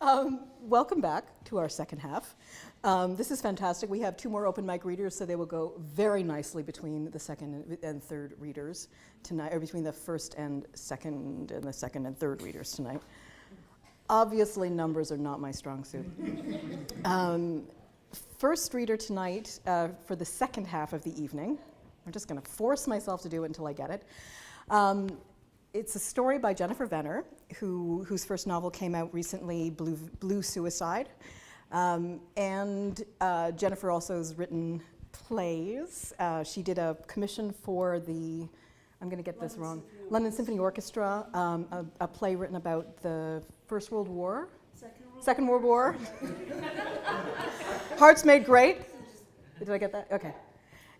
Welcome back to our second half. This is fantastic. We have two more open mic readers, so they will go very nicely between the second and third readers tonight, or between the first and second and third readers tonight. Obviously, numbers are not my strong suit. First reader tonight for the second half of the evening. I'm just going to force myself to do it until I get it. It's a story by Jennifer Venner, whose first novel came out recently, Blue Suicide. And Jennifer also has written plays. She did a commission for the, I'm going to get this wrong, London Symphony Orchestra, a play written about the First World War? Second World War. Hearts Made Great. Did I get that? Okay.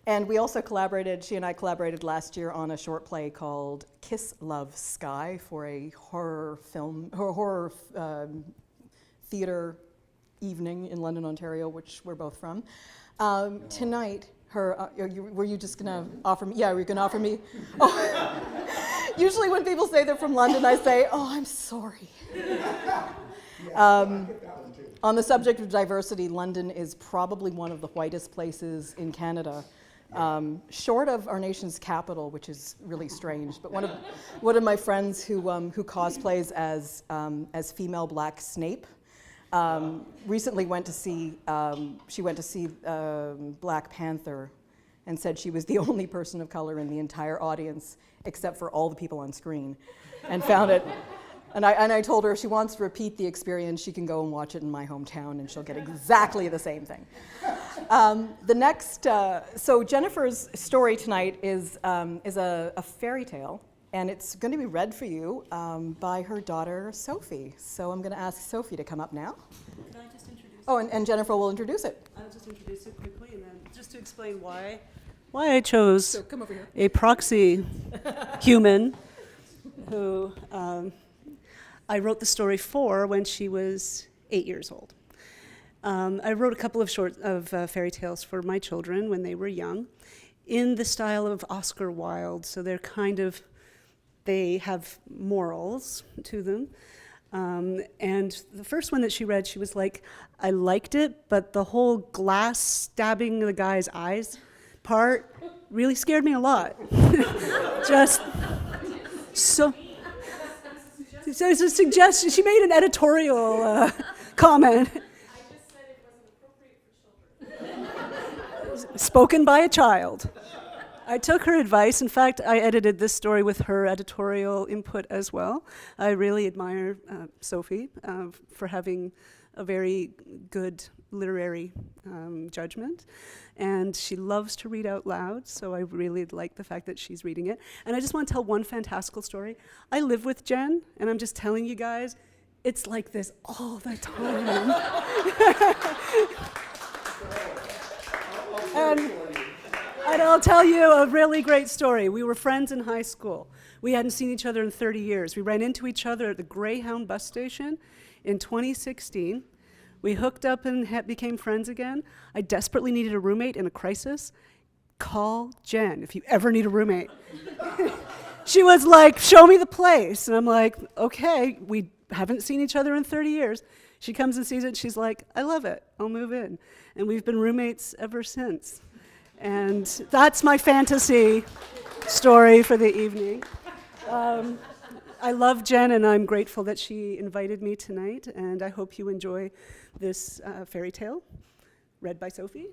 And we also collaborated, she and I collaborated last year on a short play called Kiss, Love, Sky for a horror theater evening in London, Ontario, which we're both from. Tonight, were you just gonna offer me? Yeah, were you gonna offer me? Oh. Usually when people say they're from London, I say, oh, I'm sorry. On the subject of diversity, London is probably one of the whitest places in Canada. Short of our nation's capital, which is really strange, but one of my friends who cosplays as female Black Snape recently went to see Black Panther, and said she was the only person of color in the entire audience except for all the people on screen, and found it. And I told her if she wants to repeat the experience, she can go and watch it in my hometown, and she'll get exactly the same thing. So Jennifer's story tonight is a fairy tale, and it's going to be read for you by her daughter, Sophie. So I'm going to ask Sophie to come up now. Can I just introduce it? Oh, and Jennifer will introduce it. I'll just introduce it quickly, and then just to explain why I chose So come over here. a proxy human who I wrote the story for when she was 8 years old. I wrote a couple of fairy tales for my children when they were young, in the style of Oscar Wilde. So they have morals to them. And the first one that she read, she was like, I liked it, but the whole glass stabbing the guy's eyes part really scared me a lot. Just so. So it's a suggestion. She made an editorial comment. I just said it wasn't appropriate for children. Spoken by a child. I took her advice. In fact, I edited this story with her editorial input as well. I really admire Sophie for having a very good literary judgment. And she loves to read out loud, so I really like the fact that she's reading it. And I just want to tell one fantastical story. I live with Jen, and I'm just telling you guys, it's like this all the time. And I'll tell you a really great story. We were friends in high school. We hadn't seen each other in 30 years. We ran into each other at the Greyhound bus station in 2016. We hooked up and became friends again. I desperately needed a roommate in a crisis. Call Jen if you ever need a roommate. She was like, show me the place. And I'm like, okay, we haven't seen each other in 30 years. She comes and sees it. She's like, I love it. I'll move in. And we've been roommates ever since. And that's my fantasy story for the evening. I love Jen, and I'm grateful that she invited me tonight, and I hope you enjoy this fairy tale read by Sophie.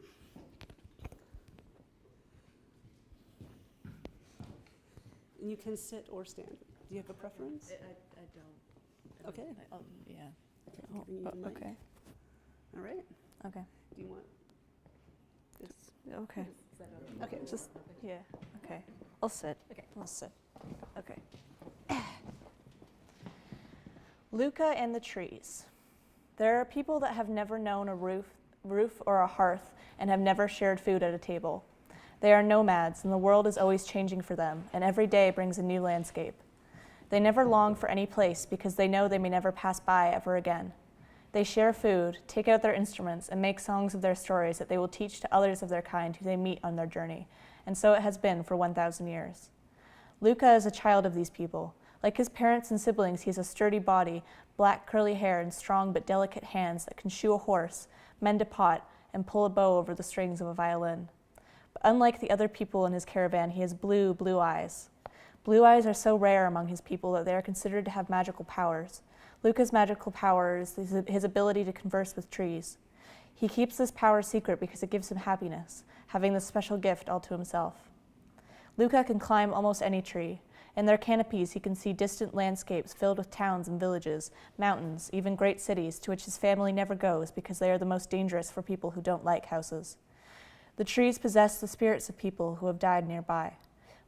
And you can sit or stand. Do you have a preference? I don't. Okay. Yeah. Okay. All right. Okay. Do you want this? Okay. Okay, just, Yeah. Okay. I'll sit. okay. I'll sit. Okay. Luca and the trees. There are people that have never known a roof or a hearth and have never shared food at a table. They are nomads, and the world is always changing for them, and every day brings a new landscape. They never long for any place because they know they may never pass by ever again. They share food, take out their instruments, and make songs of their stories that they will teach to others of their kind who they meet on their journey, and so it has been for 1,000 years. Luca is a child of these people, Like his parents and siblings, he has a sturdy body, black curly hair, and strong but delicate hands that can shoe a horse, mend a pot, and pull a bow over the strings of a violin. But unlike the other people in his caravan, he has blue eyes. Blue eyes are so rare among his people that they are considered to have magical powers. Luca's magical power is his ability to converse with trees. He keeps this power secret because it gives him happiness, having this special gift all to himself. Luca can climb almost any tree. In their canopies, he can see distant landscapes filled with towns and villages, mountains, even great cities, to which his family never goes because they are the most dangerous for people who don't like houses. The trees possess the spirits of people who have died nearby.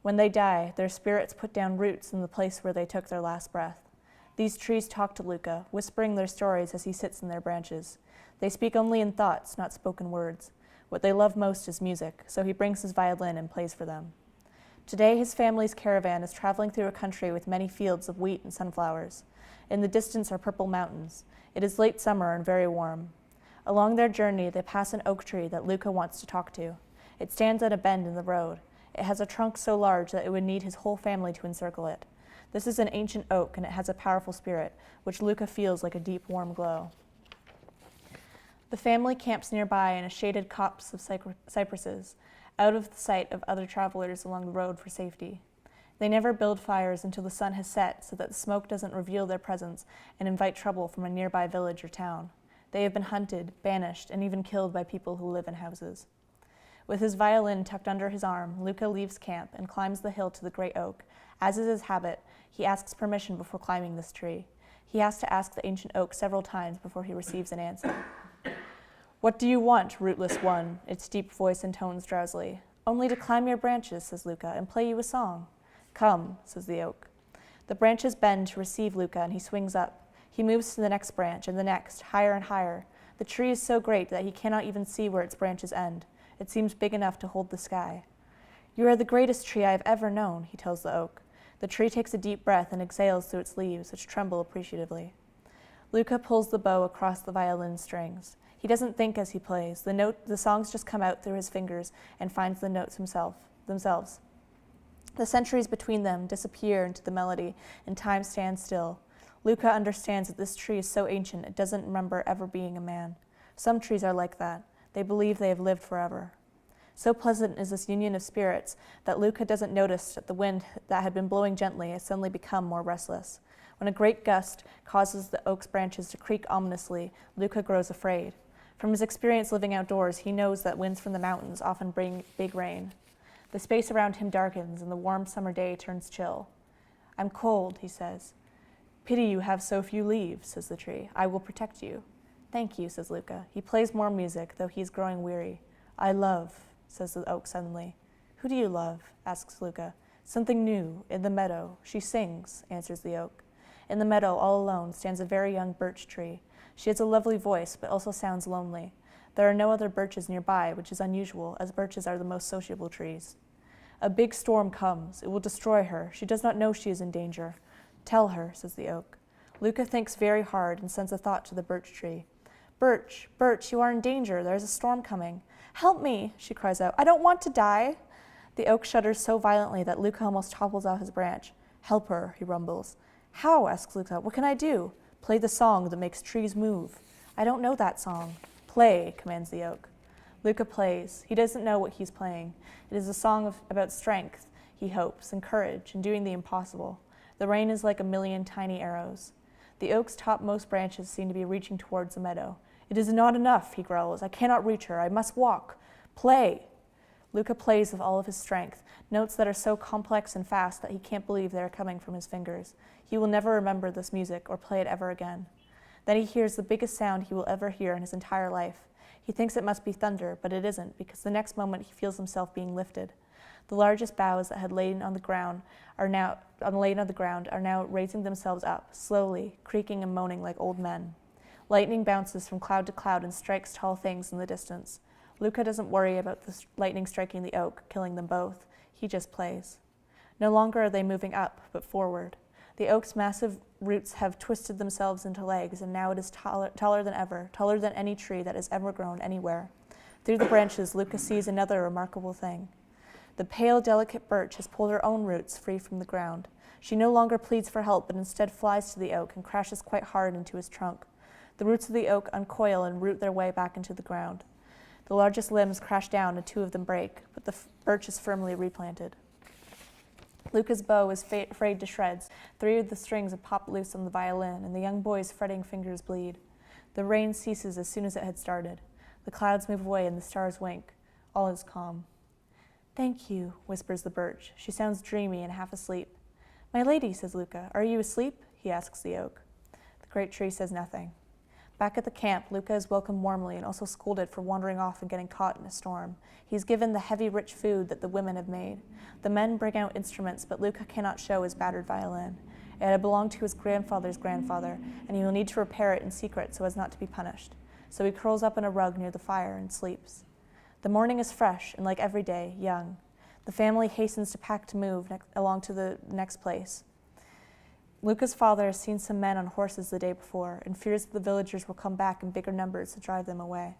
When they die, their spirits put down roots in the place where they took their last breath. These trees talk to Luca, whispering their stories as he sits in their branches. They speak only in thoughts, not spoken words. What they love most is music, so he brings his violin and plays for them. Today, his family's caravan is traveling through a country with many fields of wheat and sunflowers. In the distance are purple mountains. It is late summer and very warm. Along their journey, they pass an oak tree that Luca wants to talk to. It stands at a bend in the road. It has a trunk so large that it would need his whole family to encircle it. This is an ancient oak, and it has a powerful spirit, which Luca feels like a deep, warm glow. The family camps nearby in a shaded copse of cypresses, out of the sight of other travelers along the road for safety. They never build fires until the sun has set so that the smoke doesn't reveal their presence and invite trouble from a nearby village or town. They have been hunted, banished, and even killed by people who live in houses. With his violin tucked under his arm, Luca leaves camp and climbs the hill to the great oak. As is his habit, he asks permission before climbing this tree. He has to ask the ancient oak several times before he receives an answer. "What do you want, rootless one?" its deep voice intones drowsily. "Only to climb your branches," says Luca, "and play you a song." "Come," says the oak. The branches bend to receive Luca, and he swings up. He moves to the next branch, and the next, higher and higher. The tree is so great that he cannot even see where its branches end. It seems big enough to hold the sky. "You are the greatest tree I have ever known," he tells the oak. The tree takes a deep breath and exhales through its leaves, which tremble appreciatively. Luca pulls the bow across the violin strings. He doesn't think as he plays. The songs just come out through his fingers and finds the notes themselves. The centuries between them disappear into the melody, and time stands still. Luca understands that this tree is so ancient it doesn't remember ever being a man. Some trees are like that. They believe they have lived forever. So pleasant is this union of spirits that Luca doesn't notice that the wind that had been blowing gently has suddenly become more restless. When a great gust causes the oak's branches to creak ominously, Luca grows afraid. From his experience living outdoors, he knows that winds from the mountains often bring big rain. The space around him darkens, and the warm summer day turns chill. "I'm cold," he says. "Pity you have so few leaves," says the tree. "I will protect you." "Thank you," says Luca. He plays more music, though he is growing weary. "I love," says the oak suddenly. "Who do you love?" asks Luca. "Something new, in the meadow. She sings," answers the oak. In the meadow, all alone, stands a very young birch tree. She has a lovely voice, but also sounds lonely. There are no other birches nearby, which is unusual, as birches are the most sociable trees. "A big storm comes. It will destroy her. She does not know she is in danger." "Tell her," says the oak. Luca thinks very hard and sends a thought to the birch tree. "Birch, birch, you are in danger. There is a storm coming." "Help me," she cries out. "I don't want to die." The oak shudders so violently that Luca almost topples off his branch. "Help her," he rumbles. "How?" asks Luca. "What can I do?" "Play the song that makes trees move." "I don't know that song." "Play," commands the oak. Luca plays. He doesn't know what he's playing. It is a song about strength, he hopes, and courage, and doing the impossible. The rain is like a million tiny arrows. The oak's topmost branches seem to be reaching towards the meadow. "It is not enough," he growls. "I cannot reach her. I must walk. Play." Luca plays with all of his strength, notes that are so complex and fast that he can't believe they are coming from his fingers. He will never remember this music or play it ever again. Then he hears the biggest sound he will ever hear in his entire life. He thinks it must be thunder, but it isn't, because the next moment he feels himself being lifted. The largest boughs that had lain on the ground are now raising themselves up, slowly, creaking and moaning like old men. Lightning bounces from cloud to cloud and strikes tall things in the distance. Luca doesn't worry about the lightning striking the oak, killing them both. He just plays. No longer are they moving up, but forward. The oak's massive roots have twisted themselves into legs, and now it is taller than ever, taller than any tree that has ever grown anywhere. Through the branches, Luca sees another remarkable thing. The pale, delicate birch has pulled her own roots free from the ground. She no longer pleads for help, but instead flies to the oak and crashes quite hard into his trunk. The roots of the oak uncoil and root their way back into the ground. The largest limbs crash down and 2 of them break, but the birch is firmly replanted. Luca's bow is frayed to shreds. 3 of the strings have popped loose on the violin, and the young boy's fretting fingers bleed. The rain ceases as soon as it had started. The clouds move away and the stars wink. All is calm. "Thank you," whispers the birch. She sounds dreamy and half asleep. "My lady," says Luca, "are you asleep?" he asks the oak. The great tree says nothing. Back at the camp, Luca is welcomed warmly and also scolded for wandering off and getting caught in a storm. He's given the heavy, rich food that the women have made. The men bring out instruments, but Luca cannot show his battered violin. It had belonged to his grandfather's grandfather, and he will need to repair it in secret so as not to be punished. So he curls up in a rug near the fire and sleeps. The morning is fresh, and like every day, young. The family hastens to pack to move along to the next place. Luca's father has seen some men on horses the day before and fears that the villagers will come back in bigger numbers to drive them away.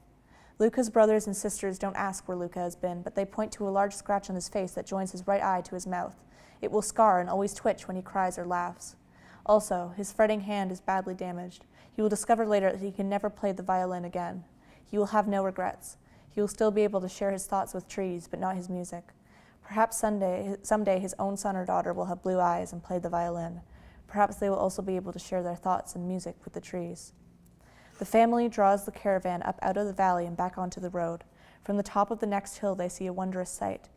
Luca's brothers and sisters don't ask where Luca has been, but they point to a large scratch on his face that joins his right eye to his mouth. It will scar and always twitch when he cries or laughs. Also, his fretting hand is badly damaged. He will discover later that he can never play the violin again. He will have no regrets. He will still be able to share his thoughts with trees, but not his music. Perhaps someday his own son or daughter will have blue eyes and play the violin. Perhaps they will also be able to share their thoughts and music with the trees. The family draws the caravan up out of the valley and back onto the road. From the top of the next hill they see a wondrous sight.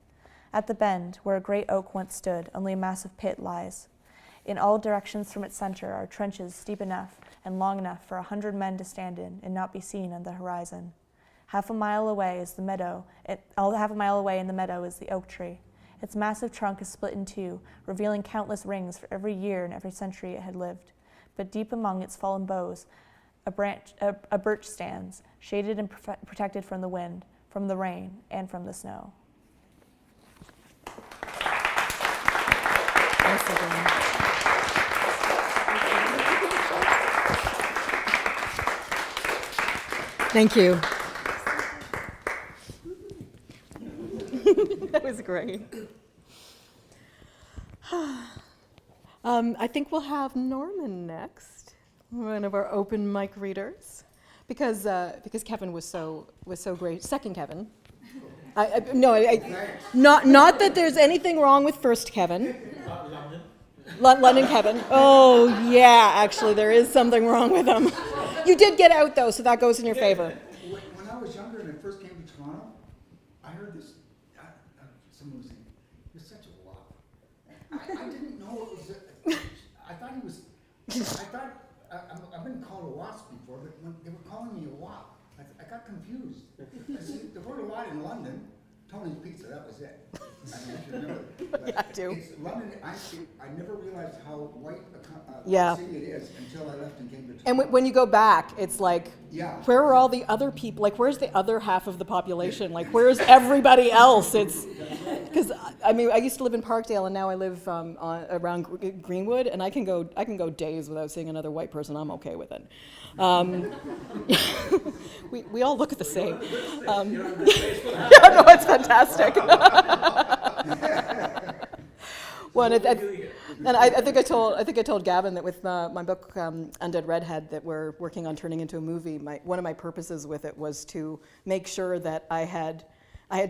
At the bend, where a great oak once stood, only a massive pit lies. In all directions from its center are trenches steep enough and long enough for 100 men to stand in and not be seen on the horizon. Half a mile away in the meadow is the oak tree. Its massive trunk is split in 2, revealing countless rings for every year and every century it had lived. But deep among its fallen boughs, a birch stands, shaded and protected from the wind, from the rain, and from the snow. Thank you. That was great. I think we'll have Norman next, one of our open mic readers, because Kevin was so great. Second Kevin. Not that there's anything wrong with first Kevin. London Kevin. Oh yeah, actually there is something wrong with him. You did get out though, so that goes in your favor. When I was younger and I first came to Toronto, I heard this. Someone was saying, "You're such a wop." I didn't know it was. I thought he was. I've been called a wasp before, but when they were calling me a wop, I got confused. See, the word a lot in London, Tony's Pizza. That was it. I don't know if you remember. But Yeah, I do. London. I never realized how white Yeah. a city it is until I left and came to Toronto. And when you go back, it's like, Yeah. where are all the other people? Like, where's the other half of the population? Like, where's everybody else? It's because I used to live in Parkdale, and now I live around Greenwood, and I can go days without seeing another white person. I'm okay with it. We all look the same. Yeah, no, it's fantastic. Well, and I think I told Gavin that with my book Undead Redhead that we're working on turning into a movie. One of my purposes with it was to make sure that I had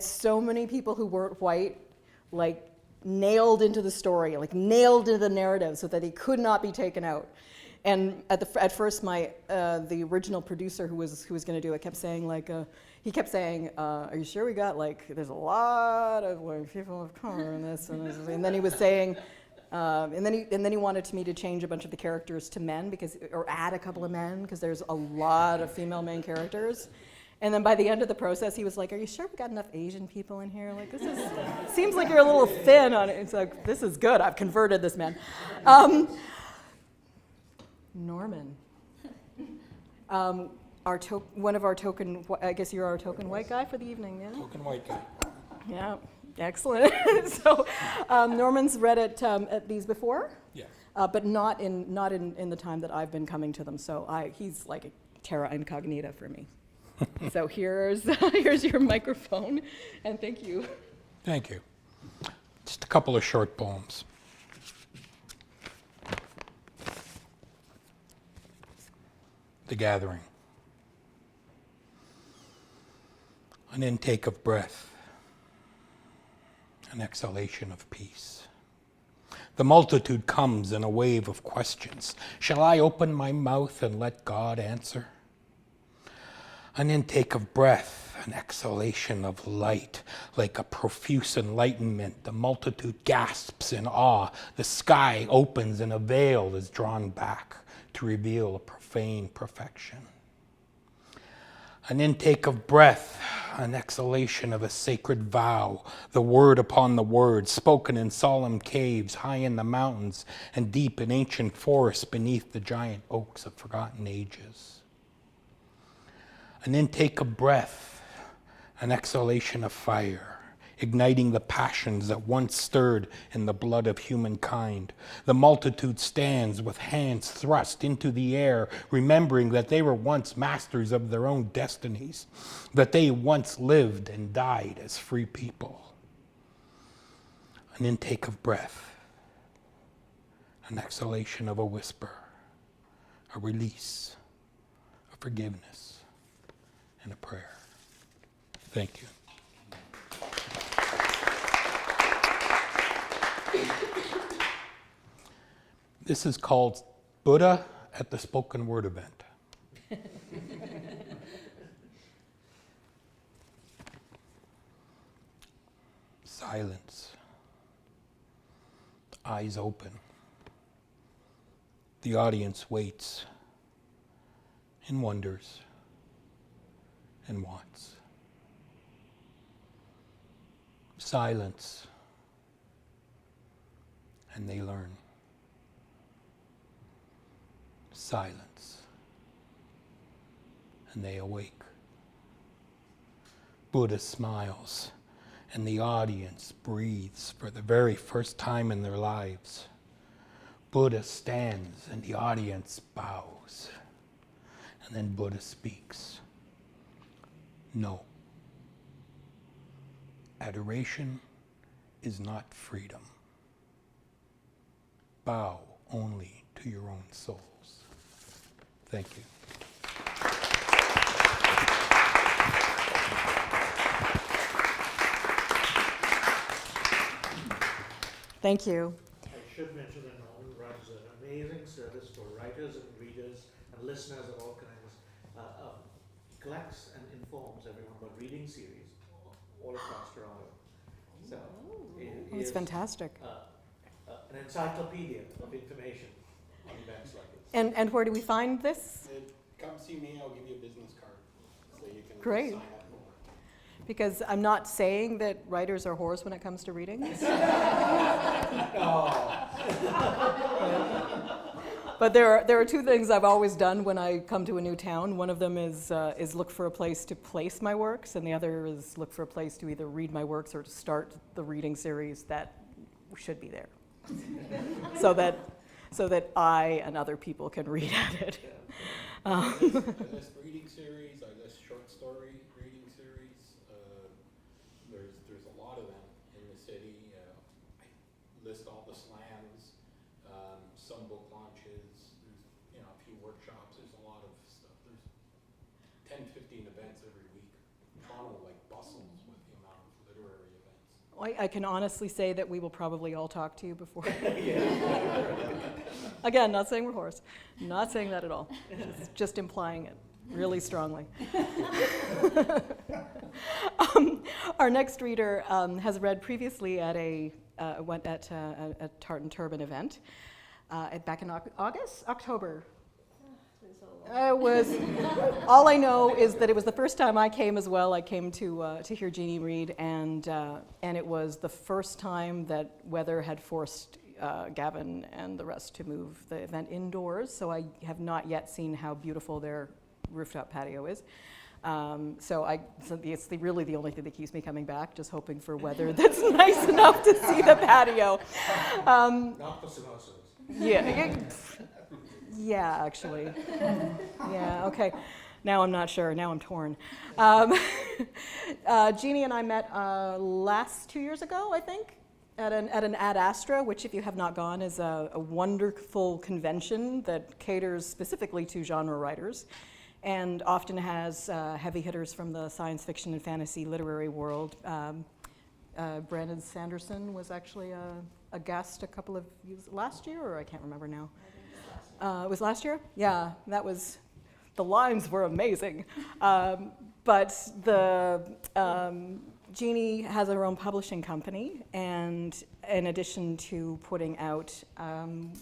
so many people who weren't white, like nailed into the story, like nailed into the narrative, so that he could not be taken out. And at first, the original producer who was going to do it kept saying are you sure we got there's a lot of white people of color in this and then he was saying, and then he wanted me to change a bunch of the characters to men or add a couple of men because there's a lot of female main characters. And then by the end of the process, he was like, "Are you sure we got enough Asian people in here? Like seems like you're a little thin on it." It's like, this is good. I've converted this man. Norman, one of our token. I guess you're our token white guy for the evening, yeah. Token white guy. Yeah, excellent. So Norman's read at these before, Yes. but not in the time that I've been coming to them. So he's like a terra incognita for me. So here's your microphone, and thank you. Thank you. Just a couple of short poems. the gathering. An intake of breath, an exhalation of peace. The multitude comes in a wave of questions. Shall I open my mouth and let God answer? An intake of breath, an exhalation of light, like a profuse enlightenment. The multitude gasps in awe. The sky opens and a veil is drawn back to reveal a profane perfection. An intake of breath, an exhalation of a sacred vow, the word upon the word, spoken in solemn caves, high in the mountains, and deep in ancient forests beneath the giant oaks of forgotten ages. An intake of breath, an exhalation of fire, igniting the passions that once stirred in the blood of humankind. The multitude stands with hands thrust into the air, remembering that they were once masters of their own destinies, that they once lived and died as free people. An intake of breath, an exhalation of a whisper, a release, a forgiveness, and a prayer. Thank you. This is called Buddha at the Spoken Word event. Silence. Eyes open. The audience waits and wonders and wants. Silence. And they learn. Silence. And they awake. Buddha smiles, and the audience breathes for the very first time in their lives. Buddha stands, and the audience bows. And then Buddha speaks. No. Adoration is not freedom. Bow only to your own souls. Thank you. Thank you. I should mention that Norman runs an amazing service for writers and readers and listeners of all kinds. Collects and informs everyone about reading series all across Toronto. So it It's is fantastic. An encyclopedia of information on events like this. And where do we find this? Come see me, I'll give you a business card so you can Great. sign up more. Because I'm not saying that writers are whores when it comes to reading. But there are two things I've always done when I come to a new town. One of them is look for a place to place my works, and the other is look for a place to either read my works or to start the reading series that should be there, so that I and other people can read at it. I list reading series, I list short story reading series. There's a lot of them in the city. I list all the slams, some book launches, there's a few workshops, there's a lot of stuff. There's 10, 15 events every week. Toronto bustles with the amount of literary events. I can honestly say that we will probably all talk to you before. Again, not saying we're whores. Not saying that at all. Just implying it really strongly. Our next reader has read previously at a Tartan Turban event back in October. It was. All I know is that it was the first time I came as well. I came to hear Jeannie read, and it was the first time that weather had forced Gavin and the rest to move the event indoors. So I have not yet seen how beautiful their rooftop patio is. So it's really the only thing that keeps me coming back, just hoping for weather that's nice enough to see the patio. Not for samosas. Yeah, actually. Yeah, okay. Now I'm not sure. Now I'm torn. Jeannie and I met 2 years ago, I think, at an Ad Astra, which if you have not gone is a wonderful convention that caters specifically to genre writers and often has heavy hitters from the science fiction and fantasy literary world. Brandon Sanderson was actually a guest a couple of years, last year, or I can't remember now. It was last year? Yeah, the lines were amazing. But Jeannie has her own publishing company, and in addition to putting out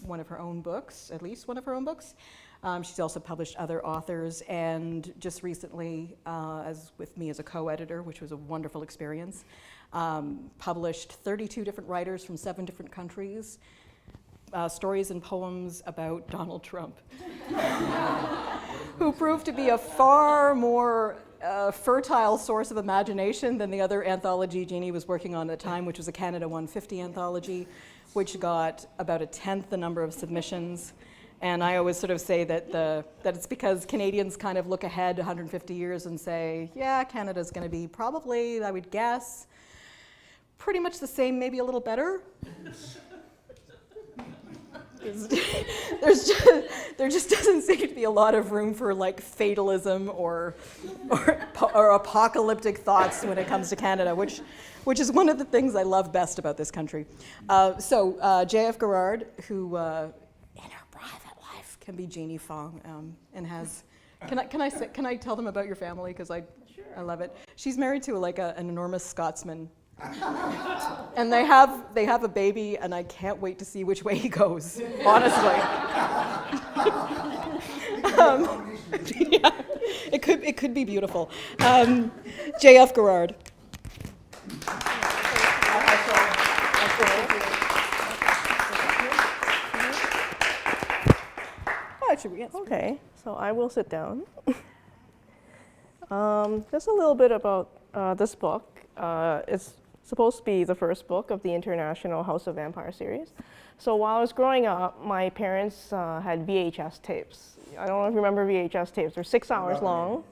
one of her own books, at least one of her own books, she's also published other authors, and just recently, as with me as a co-editor, which was a wonderful experience, published 32 different writers from 7 different countries, stories and poems about Donald Trump, who proved to be a far more fertile source of imagination than the other anthology Jeannie was working on at the time, which was a Canada 150 anthology, which got about 1/10 the number of submissions. And I always sort of say that it's because Canadians kind of look ahead 150 years and say, yeah, Canada's going to be probably, I would guess, pretty much the same, maybe a little better. There just doesn't seem to be a lot of room for like fatalism or apocalyptic thoughts when it comes to Canada, which is one of the things I love best about this country. So J.F. Garrard, who in her private life can be Jeannie Fong, and has. Can I tell them about your family, because I love it. She's married to an enormous Scotsman. And they have a baby, and I can't wait to see which way he goes, honestly. Yeah, it could be beautiful. J.F. Garrard. Okay, so I will sit down. Just a little bit about this book. It's supposed to be the first book of the International House of Vampire series. So while I was growing up, my parents had VHS tapes. I don't know if you remember VHS tapes. They're 6 hours long.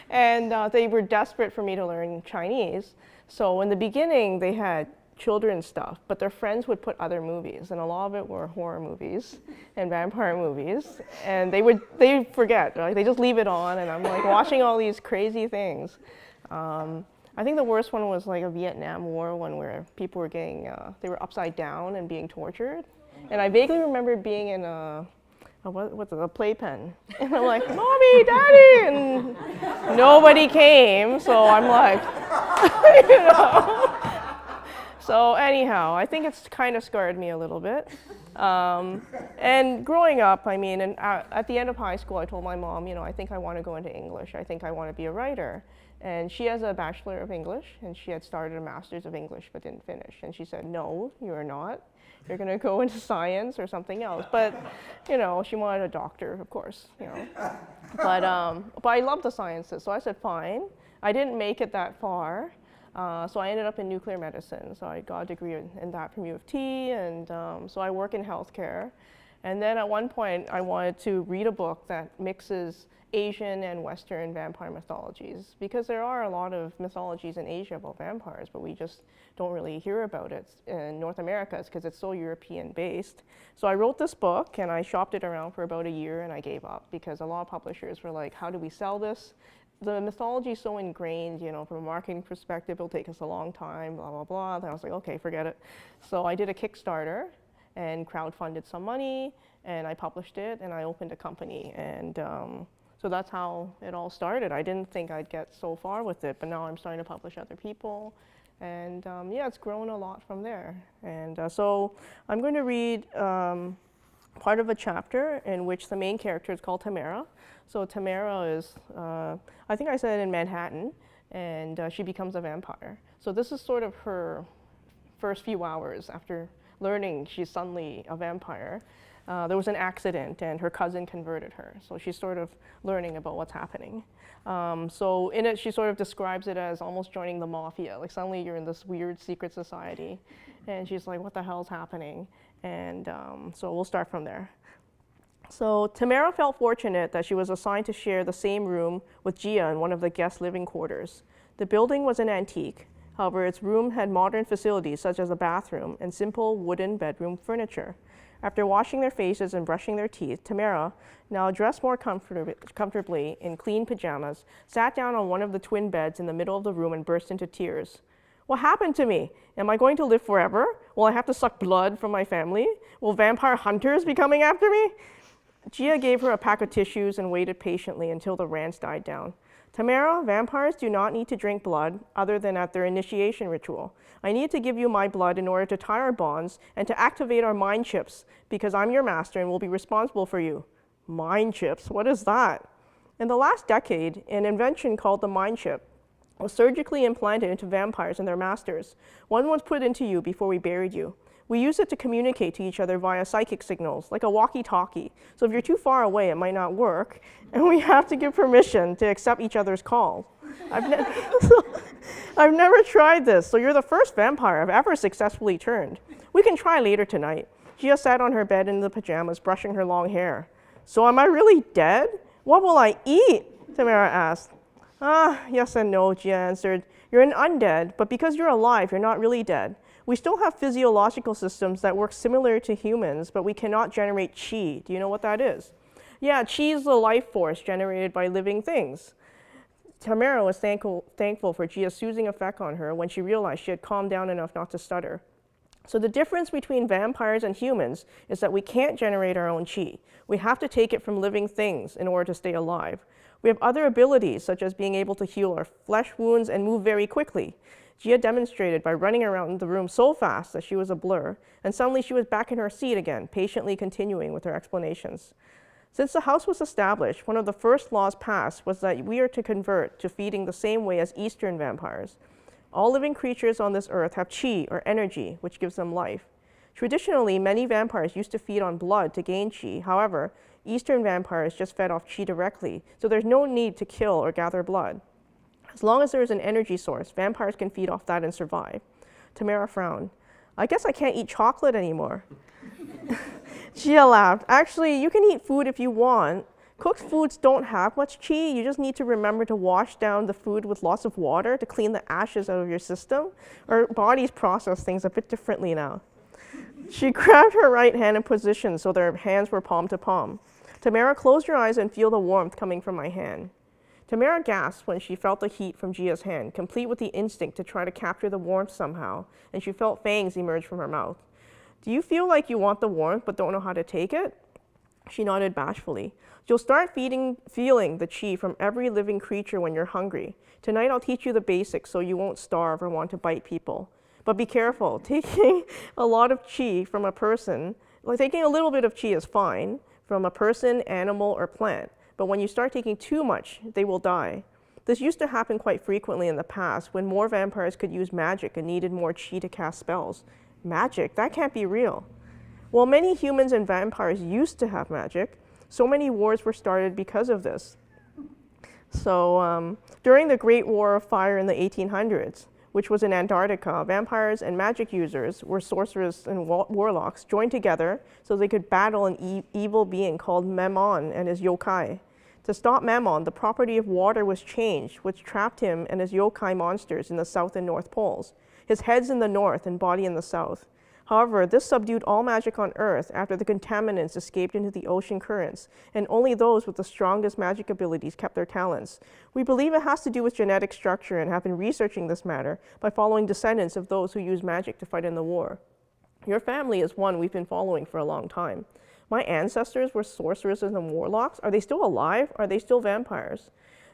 And they were desperate for me to learn Chinese. So in the beginning, they had children's stuff, but their friends would put other movies, and a lot of it were horror movies and vampire movies. And they forget, right? They just leave it on, and I'm like watching all these crazy things. I think the worst one was like a Vietnam War one where people were getting, they were upside down and being tortured. And I vaguely remember being in a playpen. And I'm like, Mommy, Daddy! And nobody came, so I'm like, you know. So anyhow, I think it's kind of scarred me a little bit. And growing up, I mean, and at the end of high school, I told my mom, you know, I think I want to go into English. I think I want to be a writer. And she has a Bachelor of English, and she had started a Master's of English but didn't finish. And she said, no, you're not. You're going to go into science or something else. But, you know, she wanted a doctor, of course, you know. But I love the sciences, so I said, fine. I didn't make it that far. So I ended up in nuclear medicine. So I got a degree in that from U of T, and so I work in healthcare. And then at one point, I wanted to read a book that mixes Asian and Western vampire mythologies, because there are a lot of mythologies in Asia about vampires, but we just don't really hear about it in North America because it's so European based. So I wrote this book, and I shopped it around for about a year, and I gave up because a lot of publishers were like, how do we sell this? The mythology is so ingrained, you know, from a marketing perspective, it'll take us a long time, blah, blah, blah. And I was like, okay, forget it. So I did a Kickstarter and crowdfunded some money, and I published it, and I opened a company. And so that's how it all started. I didn't think I'd get so far with it, but now I'm starting to publish other people. And yeah, it's grown a lot from there. And so I'm going to read part of a chapter in which the main character is called Tamara. So Tamara is, I think I said in Manhattan, and she becomes a vampire. So this is sort of her first few hours after learning she's suddenly a vampire. There was an accident, and her cousin converted her. So she's sort of learning about what's happening. So in it, she sort of describes it as almost joining the mafia. Like suddenly you're in this weird secret society, and she's like, what the hell's happening? And so we'll start from there. So Tamara felt fortunate that she was assigned to share the same room with Gia in one of the guest living quarters. The building was an antique, However, its room had modern facilities such as a bathroom and simple wooden bedroom furniture. After washing their faces and brushing their teeth, Tamara, now dressed more comfortably in clean pajamas, sat down on one of the twin beds in the middle of the room and burst into tears. What happened to me? Am I going to live forever? Will I have to suck blood from my family? Will vampire hunters be coming after me? Gia gave her a pack of tissues and waited patiently until the rants died down. Tamara, vampires do not need to drink blood other than at their initiation ritual. I need to give you my blood in order to tie our bonds and to activate our mind chips because I'm your master and will be responsible for you. Mind chips, what is that? In the last decade, an invention called the mind chip was surgically implanted into vampires and their masters. One was put into you before we buried you. We use it to communicate to each other via psychic signals, like a walkie-talkie. So if you're too far away, it might not work, and we have to give permission to accept each other's calls. I've never tried this, so you're the first vampire I've ever successfully turned. We can try later tonight. Gia sat on her bed in the pajamas, brushing her long hair. So am I really dead? What will I eat? Tamara asked. Yes and no, Gia answered. You're an undead, but because you're alive, you're not really dead. We still have physiological systems that work similar to humans, but we cannot generate chi. Do you know what that is? Yeah, chi is the life force generated by living things. Tamara was thankful for Gia's soothing effect on her when she realized she had calmed down enough not to stutter. So the difference between vampires and humans is that we can't generate our own chi. We have to take it from living things in order to stay alive. We have other abilities, such as being able to heal our flesh wounds and move very quickly. Gia demonstrated by running around the room so fast that she was a blur, and suddenly she was back in her seat again, patiently continuing with her explanations. Since the house was established, one of the first laws passed was that we are to convert to feeding the same way as Eastern vampires. All living creatures on this earth have chi, or energy, which gives them life. Traditionally, many vampires used to feed on blood to gain chi. However, Eastern vampires just fed off chi directly, so there's no need to kill or gather blood. As long as there is an energy source, vampires can feed off that and survive. Tamara frowned. I guess I can't eat chocolate anymore. Gia laughed. Actually, you can eat food if you want. Cooked foods don't have much chi. You just need to remember to wash down the food with lots of water to clean the ashes out of your system. Our bodies process things a bit differently now. She grabbed her right hand in position so their hands were palm to palm. Tamara, close your eyes and feel the warmth coming from my hand. Tamara gasped when she felt the heat from Gia's hand, complete with the instinct to try to capture the warmth somehow, and she felt fangs emerge from her mouth. Do you feel like you want the warmth but don't know how to take it? She nodded bashfully. You'll start feeling the chi from every living creature when you're hungry. Tonight I'll teach you the basics so you won't starve or want to bite people. But be careful, taking a lot of chi from a person, taking a little bit of chi is fine, from a person, animal, or plant. But when you start taking too much, they will die. This used to happen quite frequently in the past when more vampires could use magic and needed more chi to cast spells. Magic? That can't be real. While many humans and vampires used to have magic, so many wars were started because of this. So during the Great War of Fire in the 1800s, which was in Antarctica, vampires and magic users were sorcerers and warlocks joined together so they could battle an evil being called Mammon and his yokai. To stop Mammon, the property of water was changed, which trapped him and his yokai monsters in the South and North Poles. His head's in the north and body in the south. However, this subdued all magic on Earth after the contaminants escaped into the ocean currents, and only those with the strongest magic abilities kept their talents. We believe it has to do with genetic structure and have been researching this matter by following descendants of those who used magic to fight in the war. Your family is one we've been following for a long time. My ancestors were sorcerers and warlocks. Are they still alive? Are they still vampires?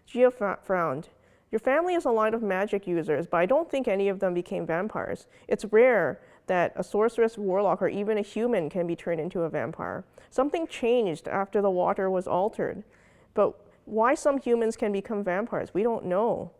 Gia frowned. Your family is a line of magic users, but I don't think any of them became vampires. It's rare that a sorceress, warlock, or even a human can be turned into a vampire. Something changed after the water was altered. But why some humans can become vampires, we don't know.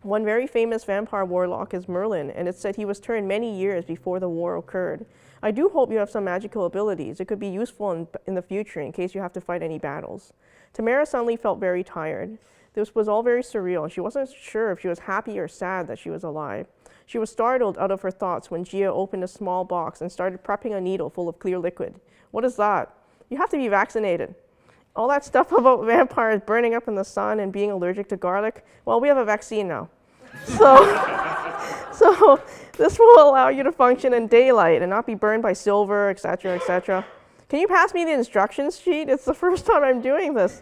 One very famous vampire warlock is Merlin, and it's said he was turned many years before the war occurred. I do hope you have some magical abilities. It could be useful in the future in case you have to fight any battles. Tamara suddenly felt very tired. This was all very surreal, and she wasn't sure if she was happy or sad that she was alive. She was startled out of her thoughts when Gia opened a small box and started prepping a needle full of clear liquid. What is that? You have to be vaccinated. All that stuff about vampires burning up in the sun and being allergic to garlic, well, we have a vaccine now. So this will allow you to function in daylight and not be burned by silver, etc., etc. Can you pass me the instructions sheet? It's the first time I'm doing this.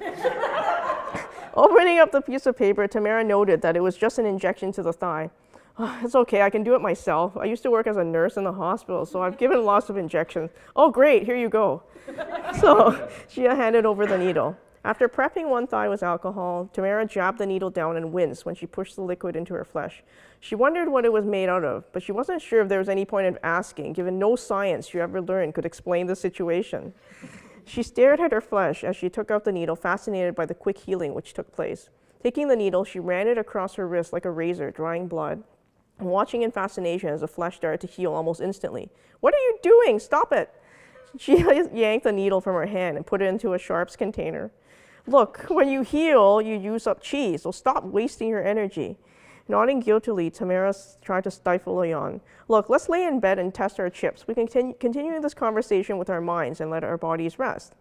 Opening up the piece of paper, Tamara noted that it was just an injection to the thigh. It's okay, I can do it myself. I used to work as a nurse in the hospital, so I've given lots of injections. Oh, great, here you go. So Gia handed over the needle. After prepping one thigh with alcohol, Tamara jabbed the needle down and winced when she pushed the liquid into her flesh. She wondered what it was made out of, but she wasn't sure if there was any point in asking, given no science she ever learned could explain the situation. She stared at her flesh as she took out the needle, fascinated by the quick healing which took place. Taking the needle, she ran it across her wrist like a razor, drawing blood, and watching in fascination as the flesh started to heal almost instantly. "What are you doing? Stop it!" She yanked the needle from her hand and put it into a sharps container. "Look, when you heal, you use up chi, so stop wasting your energy." Nodding guiltily, Tamara tried to stifle a yawn. "Look, let's lay in bed and test our chips. We can continue this conversation with our minds and let our bodies rest."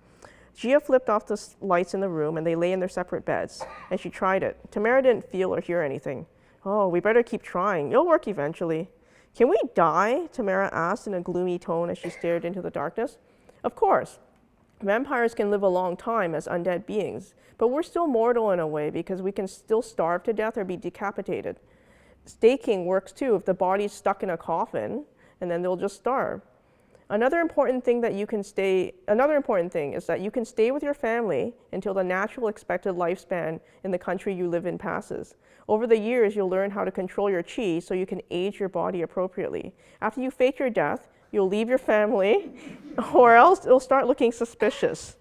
Gia flipped off the lights in the room and they lay in their separate beds, and she tried it. Tamara didn't feel or hear anything. "Oh, we better keep trying. It'll work eventually." "Can we die?" Tamara asked in a gloomy tone as she stared into the darkness. "Of course. Vampires can live a long time as undead beings, but we're still mortal in a way because we can still starve to death or be decapitated. Staking works too if the body's stuck in a coffin, and then they'll just starve. Another important thing is that you can stay with your family until the natural expected lifespan in the country you live in passes. Over the years, you'll learn how to control your chi so you can age your body appropriately. After you fake your death, you'll leave your family, or else it'll start looking suspicious.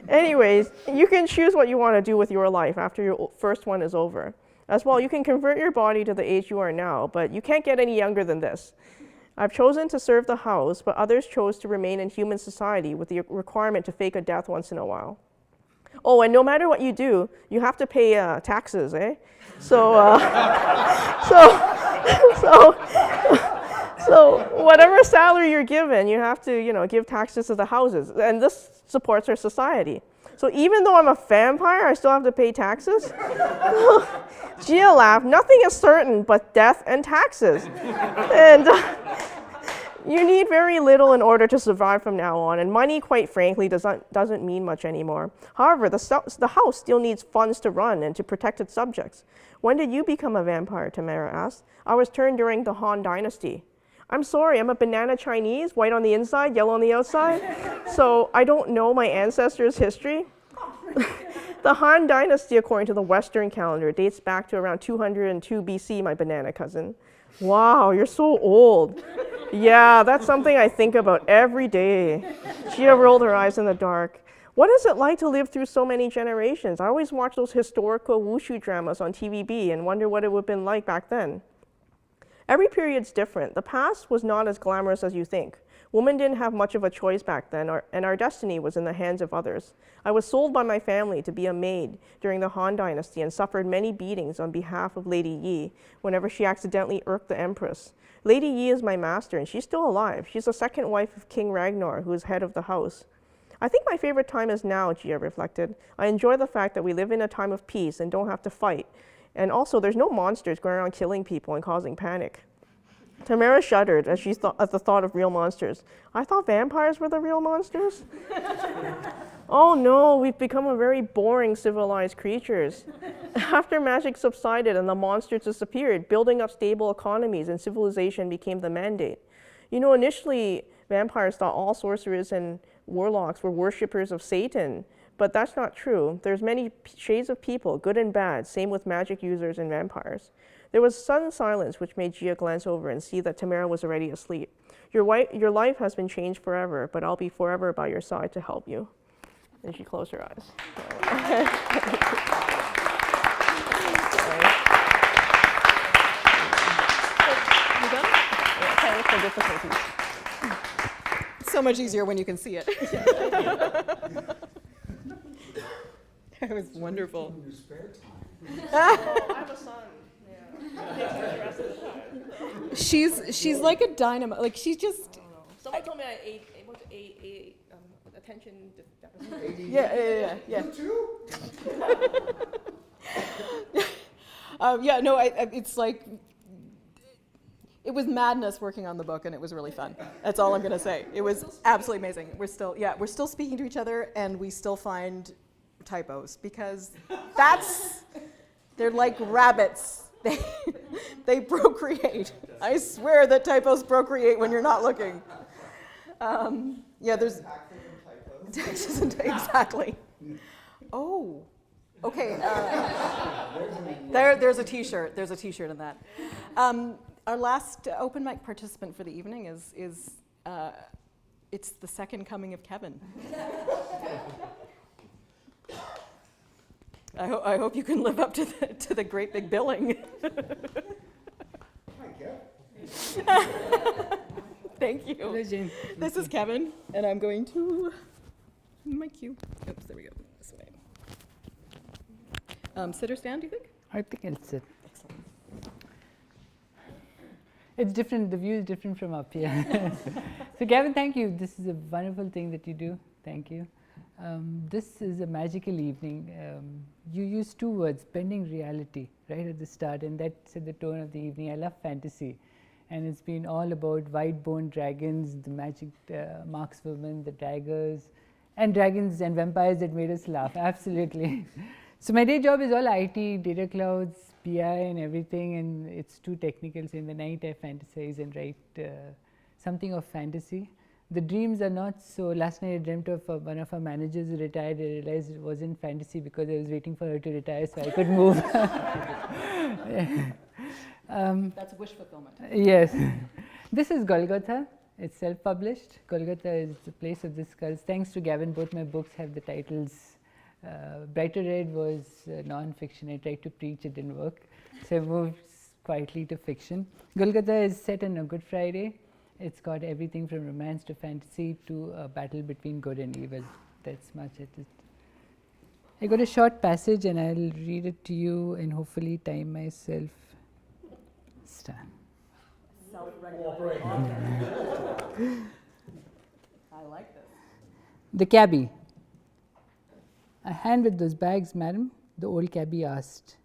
Anyways, you can choose what you want to do with your life after your first one is over. As well, you can convert your body to the age you are now, but you can't get any younger than this. I've chosen to serve the house, but others chose to remain in human society with the requirement to fake a death once in a while. Oh, and no matter what you do, you have to pay taxes, eh? So whatever salary you're given, you have to, give taxes to the houses, and this supports our society. So even though I'm a vampire, I still have to pay taxes? Gia laughed. "Nothing is certain but death and taxes. And you need very little in order to survive from now on, and money, quite frankly, doesn't mean much anymore. However, the house still needs funds to run and to protect its subjects." "When did you become a vampire?" Tamara asked. "I was turned during the Han Dynasty." "I'm sorry, I'm a banana Chinese, white on the inside, yellow on the outside, so I don't know my ancestors' history." The Han Dynasty, according to the Western calendar, dates back to around 202 BC, my banana cousin. "Wow, you're so old." "Yeah, that's something I think about every day." Gia rolled her eyes in the dark. "What is it like to live through so many generations? I always watch those historical wushu dramas on TVB and wonder what it would have been like back then." "Every period's different. The past was not as glamorous as you think. Women didn't have much of a choice back then, and our destiny was in the hands of others. I was sold by my family to be a maid during the Han Dynasty and suffered many beatings on behalf of Lady Yi whenever she accidentally irked the Empress. Lady Yi is my master, and she's still alive. She's the second wife of King Ragnar, who is head of the house." "I think my favorite time is now," Gia reflected. "I enjoy the fact that we live in a time of peace and don't have to fight. And also, there's no monsters going around killing people and causing panic." Tamara shuddered as at the thought of real monsters. "I thought vampires were the real monsters?" "Oh no, we've become a very boring civilized creatures. After magic subsided and the monsters disappeared, building up stable economies and civilization became the mandate. Initially, vampires thought all sorcerers and warlocks were worshippers of Satan, but that's not true. There's many shades of people, good and bad, same with magic users and vampires." There was sudden silence, which made Gia glance over and see that Tamara was already asleep. Your life has been changed forever, but I'll be forever by your side to help you." And she closed her eyes. You done? Yeah, technical difficulties. So much easier when you can see it. That was wonderful. In your spare time. Oh, I have a son. She's like a dynamo. Like she's just. Someone told me I ate attention deficit. Yeah. You too? Yeah. No. It's like it was madness working on the book, and it was really fun. That's all I'm going to say. It was absolutely amazing. We're still speaking to each other, and we still find typos, because they're like rabbits. They procreate. I swear that typos procreate when you're not looking. There's exactly. Oh, okay. There's a T-shirt. There's a T-shirt in that. Our last open mic participant for the evening is it's the second coming of Kevin. I hope you can live up to the great big billing. Hi, Kev. Thank you. Hello, Jane. This is Kevin, and I'm going to my cue. Oops, there we go. This way. Sit or stand, do you think? I think I'll sit. Excellent. It's different, the view is different from up here. So Gavin, thank you. This is a wonderful thing that you do. Thank you. This is a magical evening. You use two words, bending reality, right at the start, and that set the tone of the evening. I love fantasy, and it's been all about white-boned dragons, the magic markswomen, the daggers, and dragons and vampires that made us laugh, absolutely. So my day job is all IT, data clouds, BI and everything, and it's too technical, so in the night I fantasize and write something of fantasy. The dreams are not so. Last night I dreamt of one of our managers who retired. I realized it wasn't fantasy because I was waiting for her to retire so I could move. That's wish fulfillment. Yes. This is Golgotha. It's self-published. Golgotha is the place of the skulls. Thanks to Gavin, both my books have the titles. Brighter Red was non-fiction. I tried to preach, it didn't work. So I moved quietly to fiction. Golgotha is set on a Good Friday. It's got everything from romance to fantasy to a battle between good and evil. That's much it. I got a short passage and I'll read it to you and hopefully time myself. Stand. I like this. The cabbie. A hand with those bags, madam? The old cabbie asked.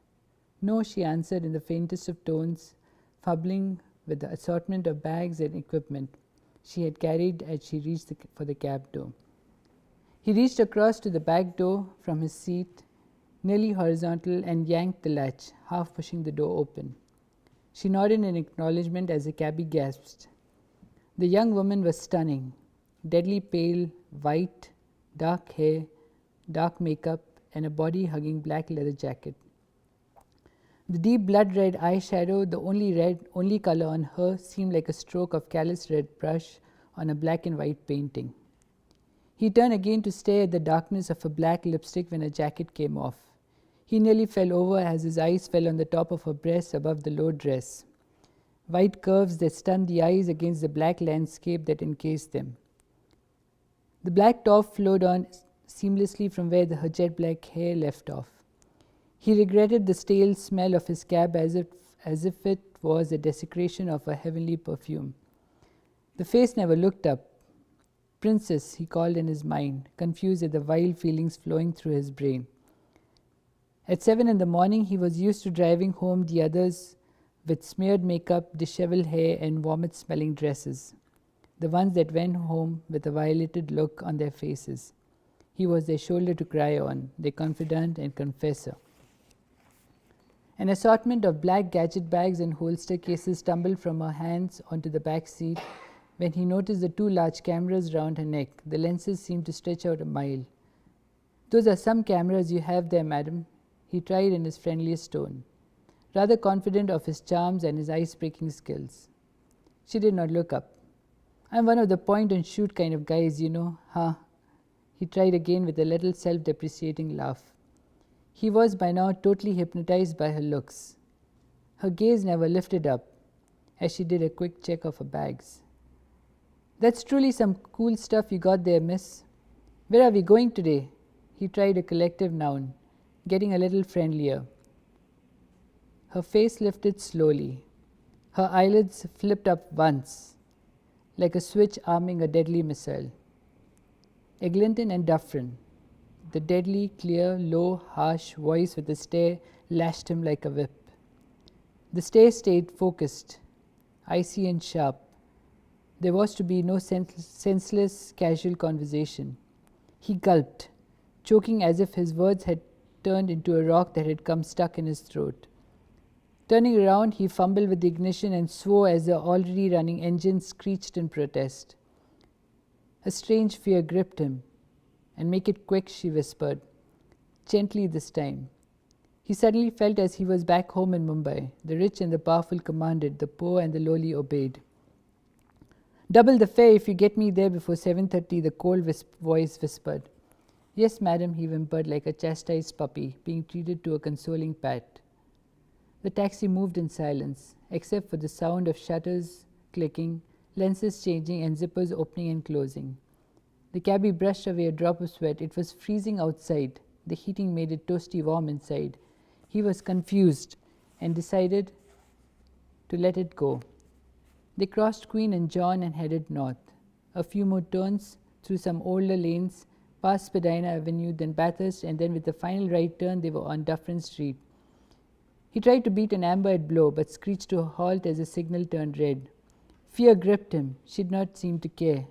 No, she answered in the faintest of tones, fumbling with the assortment of bags and equipment she had carried as she reached for the cab door. He reached across to the back door from his seat, nearly horizontal, and yanked the latch, half pushing the door open. She nodded in acknowledgement as the cabbie gasped. The young woman was stunning, deadly pale, white, dark hair, dark makeup, and a body-hugging black leather jacket. The deep blood-red eyeshadow, the only color on her, seemed like a stroke of callous red brush on a black and white painting. He turned again to stare at the darkness of her black lipstick when her jacket came off. He nearly fell over as his eyes fell on the top of her breasts above the low dress. White curves that stunned the eyes against the black landscape that encased them. The black top flowed on seamlessly from where her jet black hair left off. He regretted the stale smell of his cab as if it was a desecration of a heavenly perfume. The face never looked up. Princess, he called in his mind, confused at the wild feelings flowing through his brain. At 7 a.m, he was used to driving home the others with smeared makeup, disheveled hair, and vomit-smelling dresses, the ones that went home with a violated look on their faces. He was their shoulder to cry on, their confidant and confessor. An assortment of black gadget bags and holster cases tumbled from her hands onto the back seat when he noticed the two large cameras round her neck. The lenses seemed to stretch out a mile. Those are some cameras you have there, madam, he tried in his friendliest tone, rather confident of his charms and his ice-breaking skills. She did not look up. I'm one of the point-and-shoot kind of guys, you know, huh? He tried again with a little self-depreciating laugh. He was by now totally hypnotized by her looks. Her gaze never lifted up as she did a quick check of her bags. That's truly some cool stuff you got there, miss. Where are we going today? He tried a collective noun, getting a little friendlier. Her face lifted slowly. Her eyelids flipped up once, like a switch arming a deadly missile. Eglinton and Dufferin. The deadly, clear, low, harsh voice with a stare lashed him like a whip. The stare stayed focused. icy and sharp. There was to be no senseless, casual conversation. He gulped, choking as if his words had turned into a rock that had come stuck in his throat. Turning around, he fumbled with the ignition and swore as the already running engine screeched in protest. A strange fear gripped him. "And make it quick," she whispered, gently this time. He suddenly felt as he was back home in Mumbai. The rich and the powerful commanded, the poor and the lowly obeyed. "Double the fare if you get me there before 7:30, the cold voice whispered. "Yes, madam," he whimpered like a chastised puppy, being treated to a consoling pat. The taxi moved in silence, except for the sound of shutters clicking, lenses changing, and zippers opening and closing. The cabbie brushed away a drop of sweat. It was freezing outside. The heating made it toasty warm inside. He was confused and decided to let it go. They crossed Queen and John and headed north. A few more turns through some older lanes, past Spadina Avenue, then Bathurst, and then with the final right turn they were on Dufferin Street. He tried to beat an amber at blow, but screeched to a halt as the signal turned red. Fear gripped him. She did not seem to care.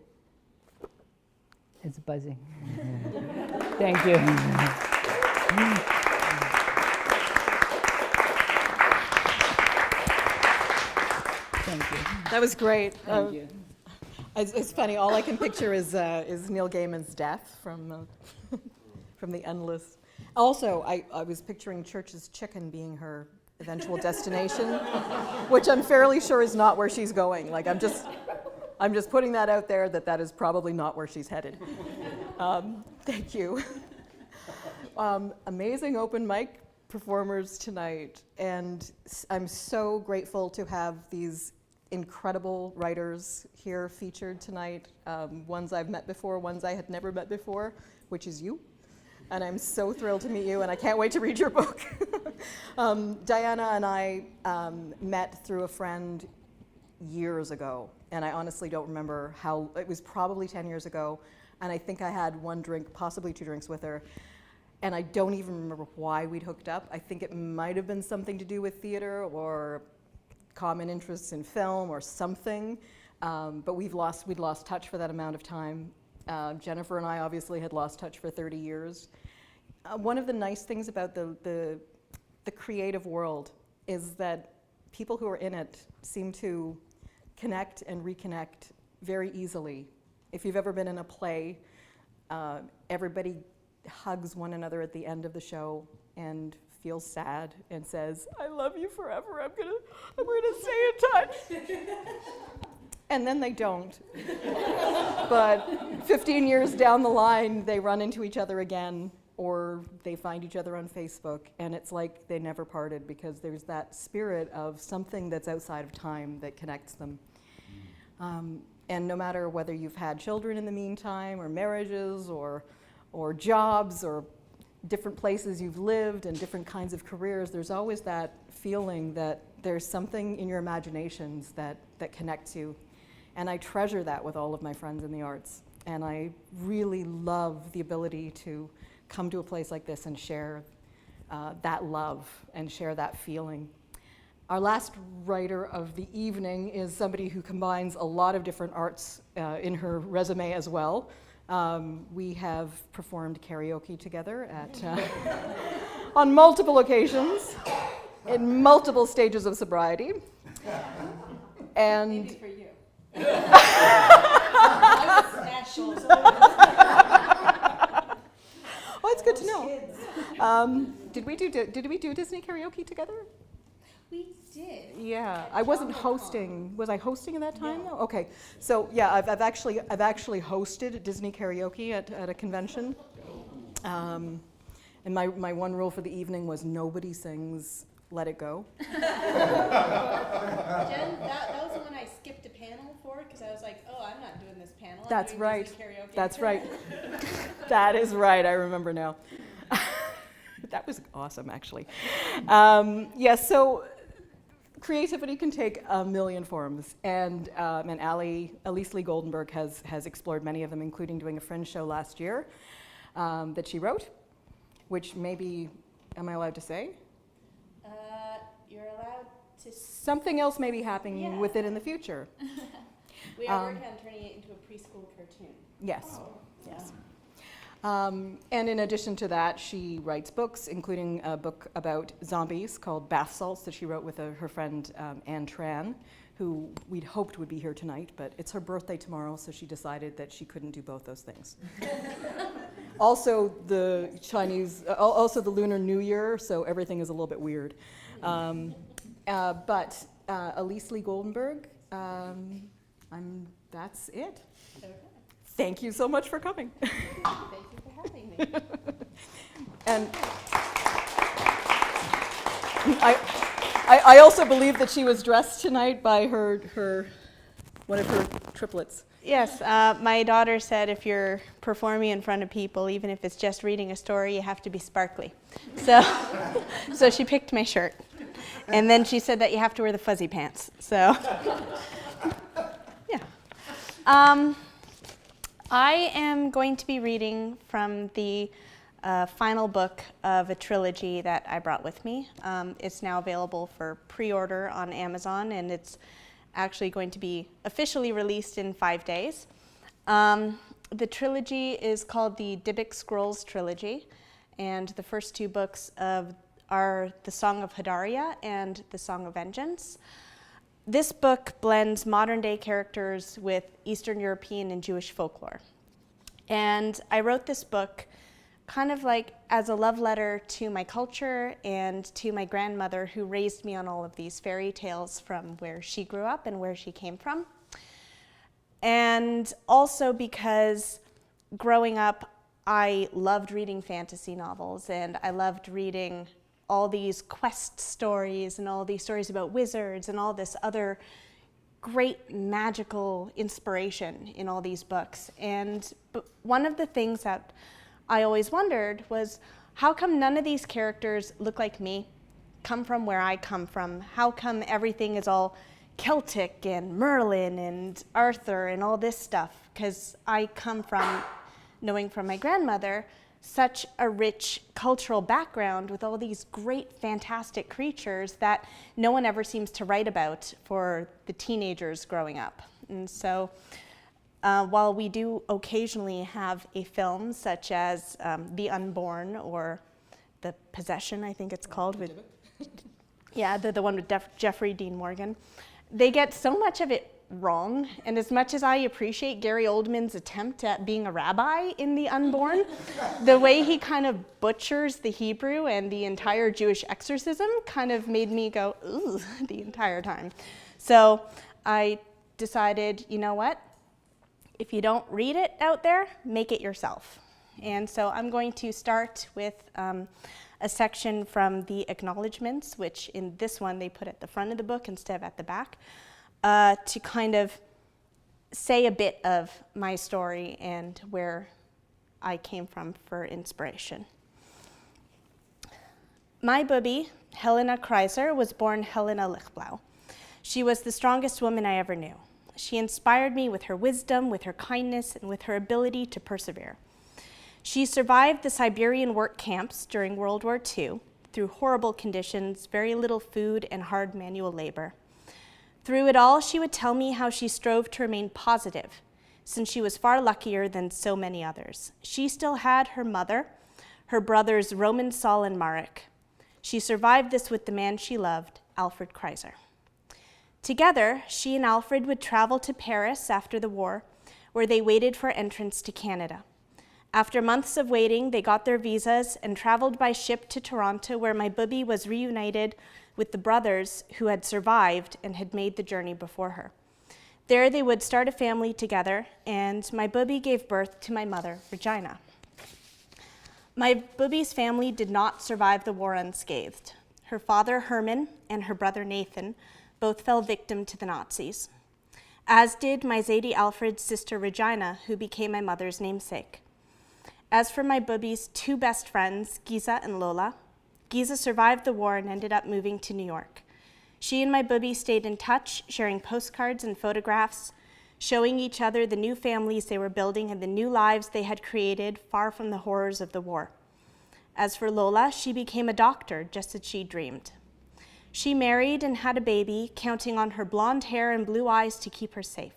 It's buzzing. Thank you. Thank you. That was great. Thank you. It's funny. All I can picture is Neil Gaiman's death from the Endless. Also, I was picturing Church's Chicken being her eventual destination, which I'm fairly sure is not where she's going. Like I'm just putting that out there that is probably not where she's headed. Thank you. Amazing open mic performers tonight, and I'm so grateful to have these incredible writers here featured tonight. Ones I've met before, ones I had never met before, which is you. And I'm so thrilled to meet you, and I can't wait to read your book. Diana and I met through a friend years ago, and I honestly don't remember how. It was probably 10 years ago, and I think I had one drink, possibly 2 drinks with her, and I don't even remember why we'd hooked up. I think it might have been something to do with theater or common interests in film or something, but we'd lost touch for that amount of time. Jennifer and I obviously had lost touch for 30 years. One of the nice things about the creative world is that people who are in it seem to connect and reconnect very easily. If you've ever been in a play, everybody hugs one another at the end of the show and feels sad and says, "I love you forever, I'm gonna stay in touch." And then they don't. But 15 years down the line, they run into each other again, or they find each other on Facebook, and it's like they never parted because there's that spirit of something that's outside of time that connects them. And no matter whether you've had children in the meantime, or marriages, or jobs, or different places you've lived and different kinds of careers, there's always that feeling that there's something in your imaginations that connects you. And I treasure that with all of my friends in the arts. And I really love the ability to come to a place like this and share that love and share that feeling. Our last writer of the evening is somebody who combines a lot of different arts in her resume as well. We have performed karaoke together on multiple occasions, in multiple stages of sobriety. And maybe for you. I was national. Oh, it's good to know. Did we do Disney karaoke together? We did. Yeah, I wasn't hosting. Was I hosting at that time? No. Okay, so yeah, I've actually hosted Disney karaoke at a convention, and my one rule for the evening was nobody sings "Let It Go." Jen, that was the one I skipped a panel for because I was like, oh, I'm not doing this panel. That's right. Disney karaoke. That's right. That is right. I remember now. That was awesome, actually. Yes. So creativity can take a million forms, and Alisse Lee Goldenberg has explored many of them, including doing a Fringe show last year that she wrote, which maybe, am I allowed to say? You're allowed something else may be happening with it in the future. We are working on turning it into a preschool cartoon. Yes. Yes. And in addition to that, she writes books, including a book about zombies called Bath Salts that she wrote with her friend Anne Tran, who we'd hoped would be here tonight, but it's her birthday tomorrow, so she decided that she couldn't do both those things. Also the Lunar New Year, so everything is a little bit weird. But Alisse Lee Goldenberg, that's it. Okay. Thank you so much for coming. Thank you for having me. And I also believe that she was dressed tonight by one of her triplets. Yes, my daughter said if you're performing in front of people, even if it's just reading a story, you have to be sparkly. So she picked my shirt. And then she said that you have to wear the fuzzy pants. So, yeah. I am going to be reading from the final book of a trilogy that I brought with me. It's now available for pre-order on Amazon, and it's actually going to be officially released in 5 days. The trilogy is called the Dybbuk Scrolls Trilogy, and the first two books are The Song of Hidaria and The Song of Vengeance. This book blends modern-day characters with Eastern European and Jewish folklore. And I wrote this book kind of like as a love letter to my culture and to my grandmother, who raised me on all of these fairy tales from where she grew up and where she came from. And also because growing up, I loved reading fantasy novels, and I loved reading all these quest stories and all these stories about wizards and all this other great magical inspiration in all these books. And one of the things that I always wondered was, how come none of these characters look like me, come from where I come from? How come everything is all Celtic and Merlin and Arthur and all this stuff? Because I come from, knowing from my grandmother, such a rich cultural background with all these great, fantastic creatures that no one ever seems to write about for the teenagers growing up. And so while we do occasionally have a film such as The Unborn or The Possession, I think it's called, with the one with Jeffrey Dean Morgan, they get so much of it wrong. And as much as I appreciate Gary Oldman's attempt at being a rabbi in The Unborn, the way he kind of butchers the Hebrew and the entire Jewish exorcism kind of made me go, ooh, the entire time. So I decided, you know what? If you don't read it out there, make it yourself. And so I'm going to start with a section from the acknowledgements, which in this one they put at the front of the book instead of at the back, to kind of say a bit of my story and where I came from for inspiration. My booby, Helena Kreiser, was born Helena Lichtblau. She was the strongest woman I ever knew. She inspired me with her wisdom, with her kindness, and with her ability to persevere. She survived the Siberian work camps during World War II through horrible conditions, very little food, and hard manual labor. Through it all, she would tell me how she strove to remain positive, since she was far luckier than so many others. She still had her mother, her brothers Roman, Saul, and Marek. She survived this with the man she loved, Alfred Kreiser. Together, she and Alfred would travel to Paris after the war, where they waited for entrance to Canada. After months of waiting, they got their visas and traveled by ship to Toronto, where my booby was reunited with the brothers who had survived and had made the journey before her. There they would start a family together, and my booby gave birth to my mother, Regina. My booby's family did not survive the war unscathed. Her father, Herman, and her brother, Nathan, both fell victim to the Nazis, as did my Zadie Alfred's sister, Regina, who became my mother's namesake. As for my booby's two best friends, Giza and Lola, Giza survived the war and ended up moving to New York. She and my booby stayed in touch, sharing postcards and photographs, showing each other the new families they were building and the new lives they had created far from the horrors of the war. As for Lola, she became a doctor, just as she dreamed. She married and had a baby, counting on her blonde hair and blue eyes to keep her safe.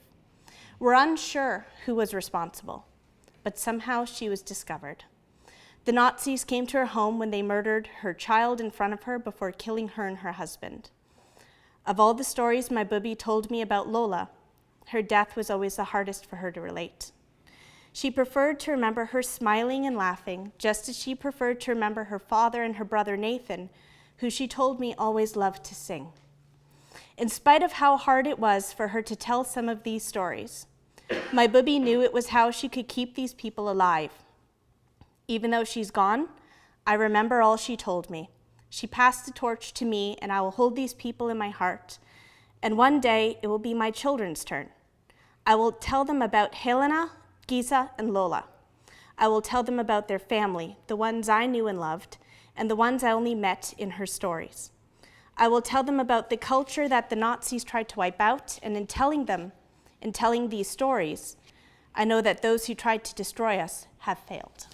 We're unsure who was responsible, but somehow she was discovered. The Nazis came to her home when they murdered her child in front of her before killing her and her husband. Of all the stories my booby told me about Lola, her death was always the hardest for her to relate. She preferred to remember her smiling and laughing, just as she preferred to remember her father and her brother Nathan, who she told me always loved to sing. In spite of how hard it was for her to tell some of these stories, my booby knew it was how she could keep these people alive. Even though she's gone, I remember all she told me. She passed the torch to me, and I will hold these people in my heart. And one day, it will be my children's turn. I will tell them about Helena, Giza, and Lola. I will tell them about their family, the ones I knew and loved, and the ones I only met in her stories. I will tell them about the culture that the Nazis tried to wipe out, and in telling these stories, I know that those who tried to destroy us have failed.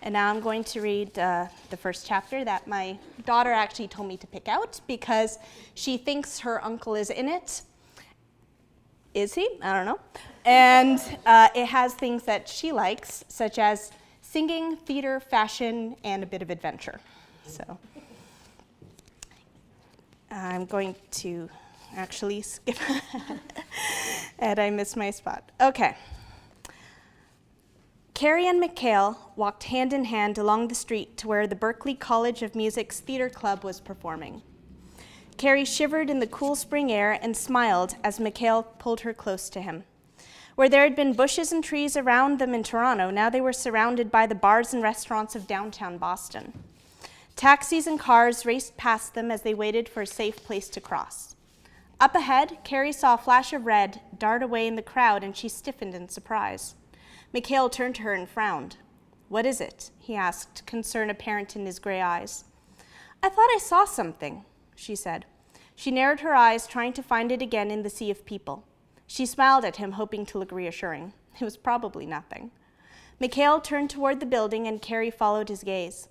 And now I'm going to read the first chapter that my daughter actually told me to pick out because she thinks her uncle is in it. Is he? I don't know. And it has things that she likes, such as singing, theater, fashion, and a bit of adventure. So I'm going to actually skip and I missed my spot. Okay. Carrie and Mikhail walked hand in hand along the street to where the Berklee College of Music's theater club was performing. Carrie shivered in the cool spring air and smiled as Mikhail pulled her close to him. Where there had been bushes and trees around them in Toronto, now they were surrounded by the bars and restaurants of downtown Boston. Taxis and cars raced past them as they waited for a safe place to cross. Up ahead, Carrie saw a flash of red dart away in the crowd, and she stiffened in surprise. Mikhail turned to her and frowned. "What is it?" he asked, concern apparent in his gray eyes. "I thought I saw something," she said. She narrowed her eyes, trying to find it again in the sea of people. She smiled at him, hoping to look reassuring. It was probably nothing. Mikhail turned toward the building, and Carrie followed his gaze.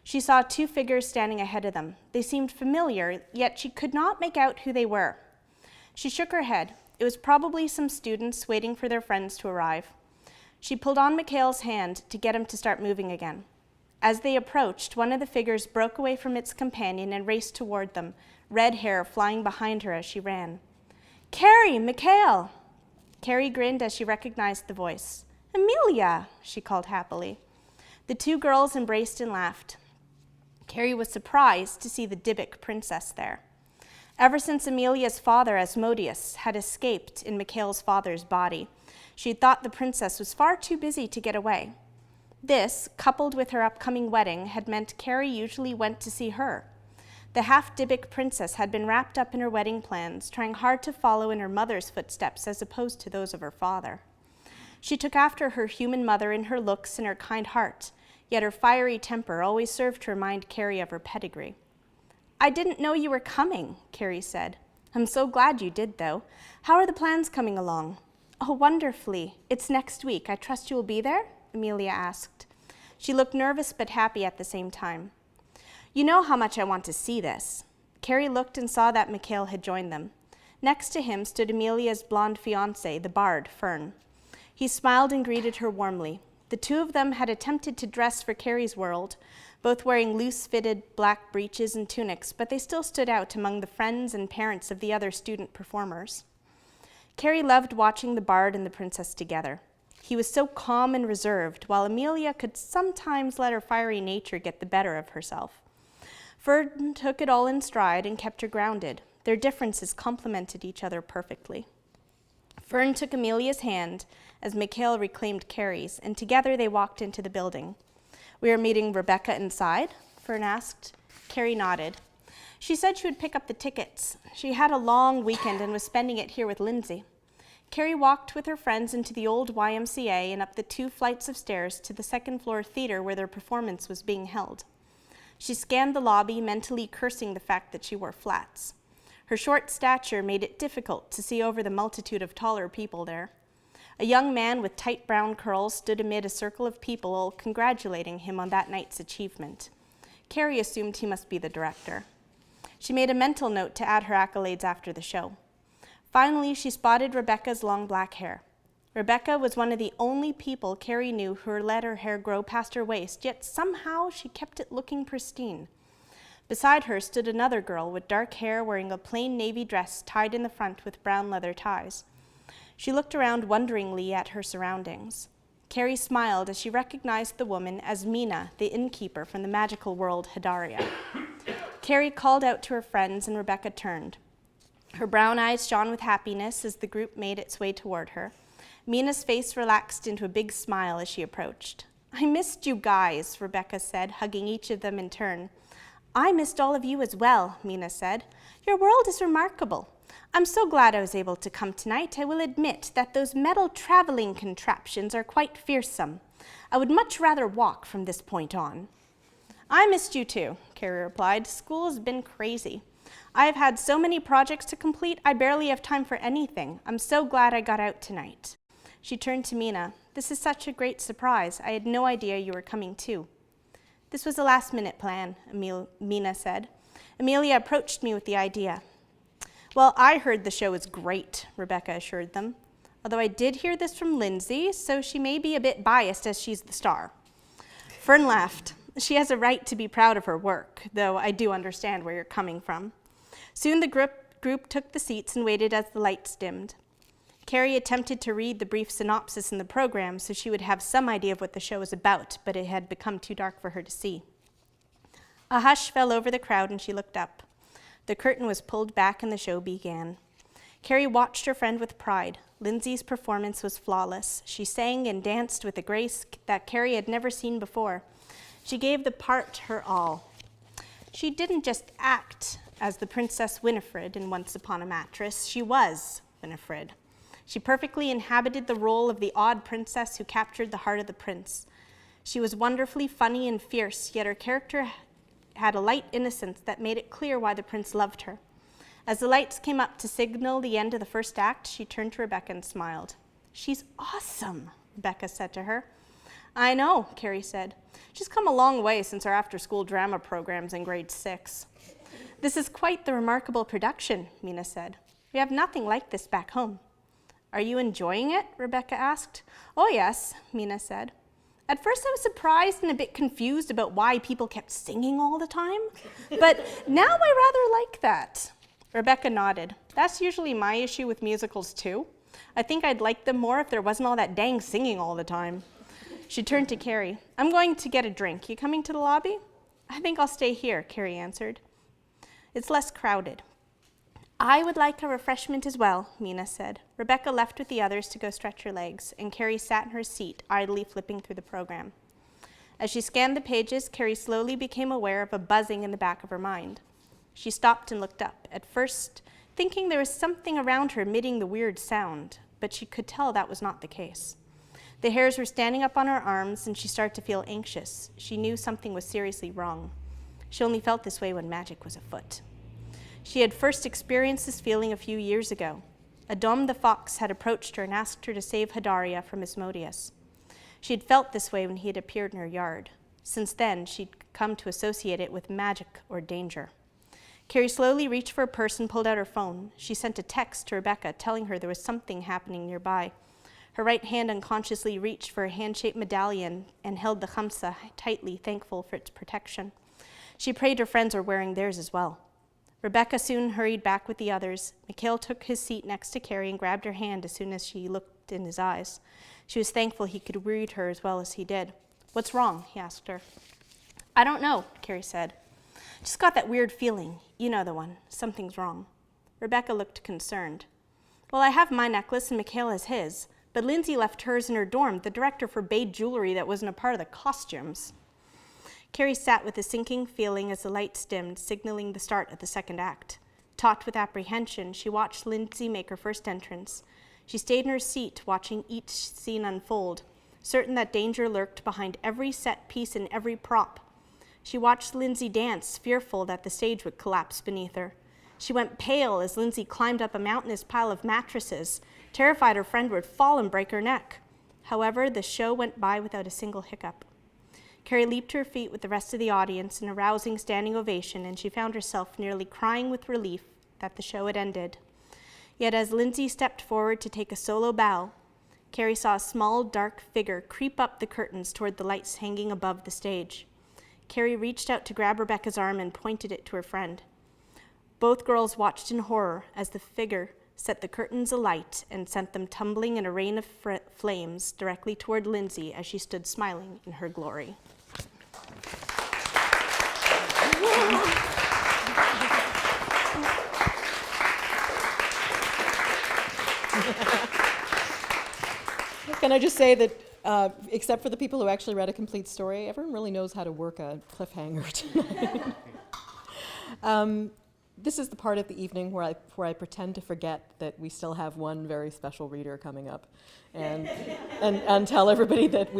She saw two figures standing ahead of them. They seemed familiar, yet she could not make out who they were. She shook her head. It was probably some students waiting for their friends to arrive. She pulled on Mikhail's hand to get him to start moving again. As they approached, one of the figures broke away from its companion and raced toward them, red hair flying behind her as she ran. "Carrie, Mikhail!" Carrie grinned as she recognized the voice. "Amelia!" she called happily. The two girls embraced and laughed. Carrie was surprised to see the Dybbuk princess there. Ever since Amelia's father, Asmodeus, had escaped in Mikhail's father's body, she had thought the princess was far too busy to get away. This, coupled with her upcoming wedding, had meant Carrie usually went to see her. The half-Dybbuk princess had been wrapped up in her wedding plans, trying hard to follow in her mother's footsteps as opposed to those of her father. She took after her human mother in her looks and her kind heart, yet her fiery temper always served to remind Carrie of her pedigree. "I didn't know you were coming," Carrie said. "I'm so glad you did, though. How are the plans coming along?" "Oh, wonderfully. It's next week. I trust you will be there?" Amelia asked. She looked nervous but happy at the same time. "You know how much I want to see this." Carrie looked and saw that Mikhail had joined them. Next to him stood Amelia's blonde fiancé, the bard, Fern. He smiled and greeted her warmly. The two of them had attempted to dress for Carrie's world, both wearing loose-fitted black breeches and tunics, but they still stood out among the friends and parents of the other student performers. Carrie loved watching the bard and the princess together. He was so calm and reserved, while Amelia could sometimes let her fiery nature get the better of herself. Fern took it all in stride and kept her grounded. Their differences complemented each other perfectly. Fern took Amelia's hand as Mikhail reclaimed Carrie's, and together they walked into the building. "We are meeting Rebecca inside?" Fern asked. Carrie nodded. She said she would pick up the tickets. She had a long weekend and was spending it here with Lindsay. Carrie walked with her friends into the old YMCA and up the 2 flights of stairs to the second-floor theater where their performance was being held. She scanned the lobby, mentally cursing the fact that she wore flats. Her short stature made it difficult to see over the multitude of taller people there. A young man with tight brown curls stood amid a circle of people all congratulating him on that night's achievement. Carrie assumed he must be the director. She made a mental note to add her accolades after the show. Finally, she spotted Rebecca's long black hair. Rebecca was one of the only people Carrie knew who let her hair grow past her waist, yet somehow she kept it looking pristine. Beside her stood another girl with dark hair wearing a plain navy dress tied in the front with brown leather ties. She looked around wonderingly at her surroundings. Carrie smiled as she recognized the woman as Mina, the innkeeper from the magical world Hidaria. Carrie called out to her friends and Rebecca turned. Her brown eyes shone with happiness as the group made its way toward her. Mina's face relaxed into a big smile as she approached. "I missed you guys," Rebecca said, hugging each of them in turn. "I missed all of you as well," Mina said. "Your world is remarkable. I'm so glad I was able to come tonight. I will admit that those metal traveling contraptions are quite fearsome. I would much rather walk from this point on." "I missed you too," Carrie replied. "School has been crazy. I have had so many projects to complete, I barely have time for anything. I'm so glad I got out tonight." She turned to Mina. "This is such a great surprise. I had no idea you were coming too." "This was a last-minute plan," Mina said. "Amelia approached me with the idea." "Well, I heard the show is great," Rebecca assured them. "Although I did hear this from Lindsay, so she may be a bit biased as she's the star." Fern laughed. "She has a right to be proud of her work, though I do understand where you're coming from." Soon the group took the seats and waited as the lights dimmed. Carrie attempted to read the brief synopsis in the program so she would have some idea of what the show was about, but it had become too dark for her to see. A hush fell over the crowd and she looked up. The curtain was pulled back and the show began. Carrie watched her friend with pride. Lindsay's performance was flawless. She sang and danced with a grace that Carrie had never seen before. She gave the part her all. She didn't just act as the Princess Winifred in Once Upon a Mattress. She was Winifred. She perfectly inhabited the role of the odd princess who captured the heart of the prince. She was wonderfully funny and fierce, yet her character had a light innocence that made it clear why the prince loved her. As the lights came up to signal the end of the first act, she turned to Rebecca and smiled. "She's awesome," Rebecca said to her. "I know," Carrie said. "She's come a long way since our after-school drama programs in grade 6. "This is quite the remarkable production," Mina said. "We have nothing like this back home." "Are you enjoying it?" Rebecca asked. "Oh yes," Mina said. "At first I was surprised and a bit confused about why people kept singing all the time, but now I rather like that." Rebecca nodded. "That's usually my issue with musicals too. I think I'd like them more if there wasn't all that dang singing all the time." She turned to Carrie. "I'm going to get a drink. You coming to the lobby?" "I think I'll stay here," Carrie answered. "It's less crowded." "I would like a refreshment as well," Mina said. Rebecca left with the others to go stretch her legs, and Carrie sat in her seat, idly flipping through the program. As she scanned the pages, Carrie slowly became aware of a buzzing in the back of her mind. She stopped and looked up, at first thinking there was something around her emitting the weird sound, but she could tell that was not the case. The hairs were standing up on her arms, and she started to feel anxious. She knew something was seriously wrong. She only felt this way when magic was afoot. She had first experienced this feeling a few years ago. Adom the fox had approached her and asked her to save Hidaria from Asmodeus. She had felt this way when he had appeared in her yard. Since then, she'd come to associate it with magic or danger. Carrie slowly reached for her purse and pulled out her phone. She sent a text to Rebecca telling her there was something happening nearby. Her right hand unconsciously reached for a hand-shaped medallion and held the khamsa tightly, thankful for its protection. She prayed her friends were wearing theirs as well. Rebecca soon hurried back with the others. Mikhail took his seat next to Carrie and grabbed her hand as soon as she looked in his eyes. She was thankful he could read her as well as he did. "What's wrong?" he asked her. "I don't know," Carrie said. "Just got that weird feeling. You know the one. Something's wrong." Rebecca looked concerned. "Well, I have my necklace and Mikhail has his, but Lindsay left hers in her dorm. The director forbade jewelry that wasn't a part of the costumes." Carrie sat with a sinking feeling as the lights dimmed, signaling the start of the second act. Taut with apprehension, she watched Lindsay make her first entrance. She stayed in her seat, watching each scene unfold, certain that danger lurked behind every set piece and every prop. She watched Lindsay dance, fearful that the stage would collapse beneath her. She went pale as Lindsay climbed up a mountainous pile of mattresses, terrified her friend would fall and break her neck. However, the show went by without a single hiccup. Carrie leaped to her feet with the rest of the audience in a rousing standing ovation, and she found herself nearly crying with relief that the show had ended. Yet as Lindsay stepped forward to take a solo bow, Carrie saw a small, dark figure creep up the curtains toward the lights hanging above the stage. Carrie reached out to grab Rebecca's arm and pointed it to her friend. Both girls watched in horror as the figure set the curtains alight and sent them tumbling in a rain of flames directly toward Lindsay as she stood smiling in her glory. Can I just say that, except for the people who actually read a complete story, everyone really knows how to work a cliffhanger tonight. This is the part of the evening where I pretend to forget that we still have one very special reader coming up, and tell everybody that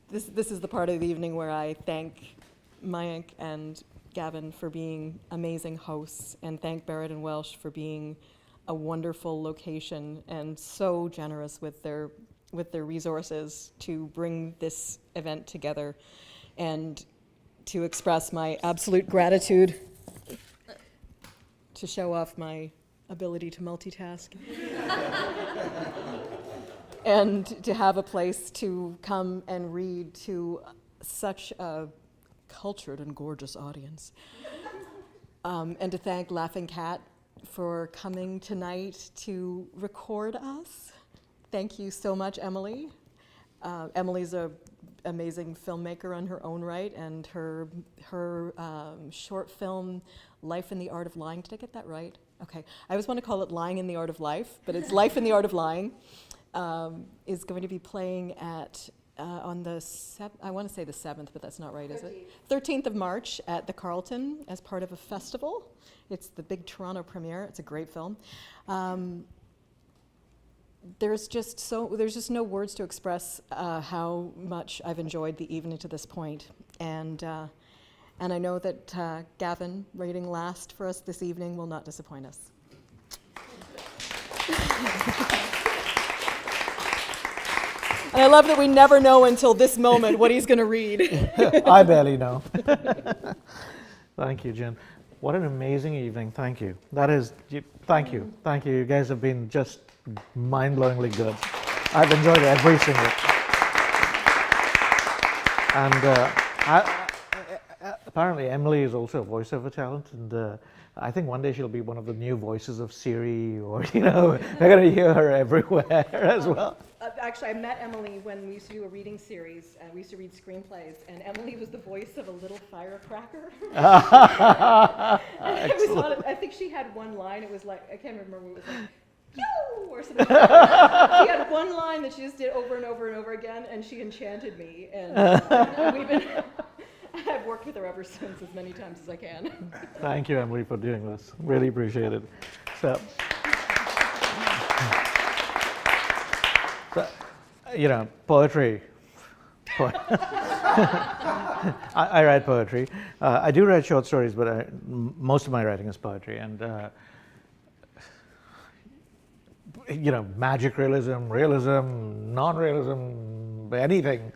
this is the part of the evening where I thank Mayank and Gavin for being amazing hosts, and thank Barrett and Welsh for being a wonderful location and so generous with their resources to bring this event together, and to express my absolute gratitude, to show off my ability to multitask, and to have a place to come and read to such a cultured and gorgeous audience. And to thank Laughing Cat for coming tonight to record us. Thank you so much, Emily. Emily's an amazing filmmaker on her own right, and her short film, Life in the Art of Lying. Did I get that right? Okay. I always want to call it Lying in the Art of Life, but it's Life in the Art of Lying. Is going to be playing at on the I want to say the 7th, but that's not right, 13th. Is it? 13th of March at the Carlton as part of a festival. It's the big Toronto premiere. It's a great film. There's just no words to express how much I've enjoyed the evening to this point, and I know that Gavin, reading last for us this evening, will not disappoint us. And I love that we never know until this moment what he's going to read. I barely know. Thank you, Jen. What an amazing evening. Thank you. Thank you. Thank you. You guys have been just mind-blowingly good. I've enjoyed every single. And apparently Emily is also a voiceover talent, and I think one day she'll be one of the new voices of Siri, or we're going to hear her everywhere as well. Actually, I met Emily when we used to do a reading series. We used to read screenplays, and Emily was the voice of a little firecracker. I think she had one line. It was like, I can't remember what it was like, "Pew!" or something. She had one line that she just did over and over and over again, and she enchanted me. And I've worked with her ever since, as many times as I can. Thank you, Emily, for doing this. Really appreciate it. So poetry. I write poetry. I do write short stories, but most of my writing is poetry. And magic realism, non-realism, anything.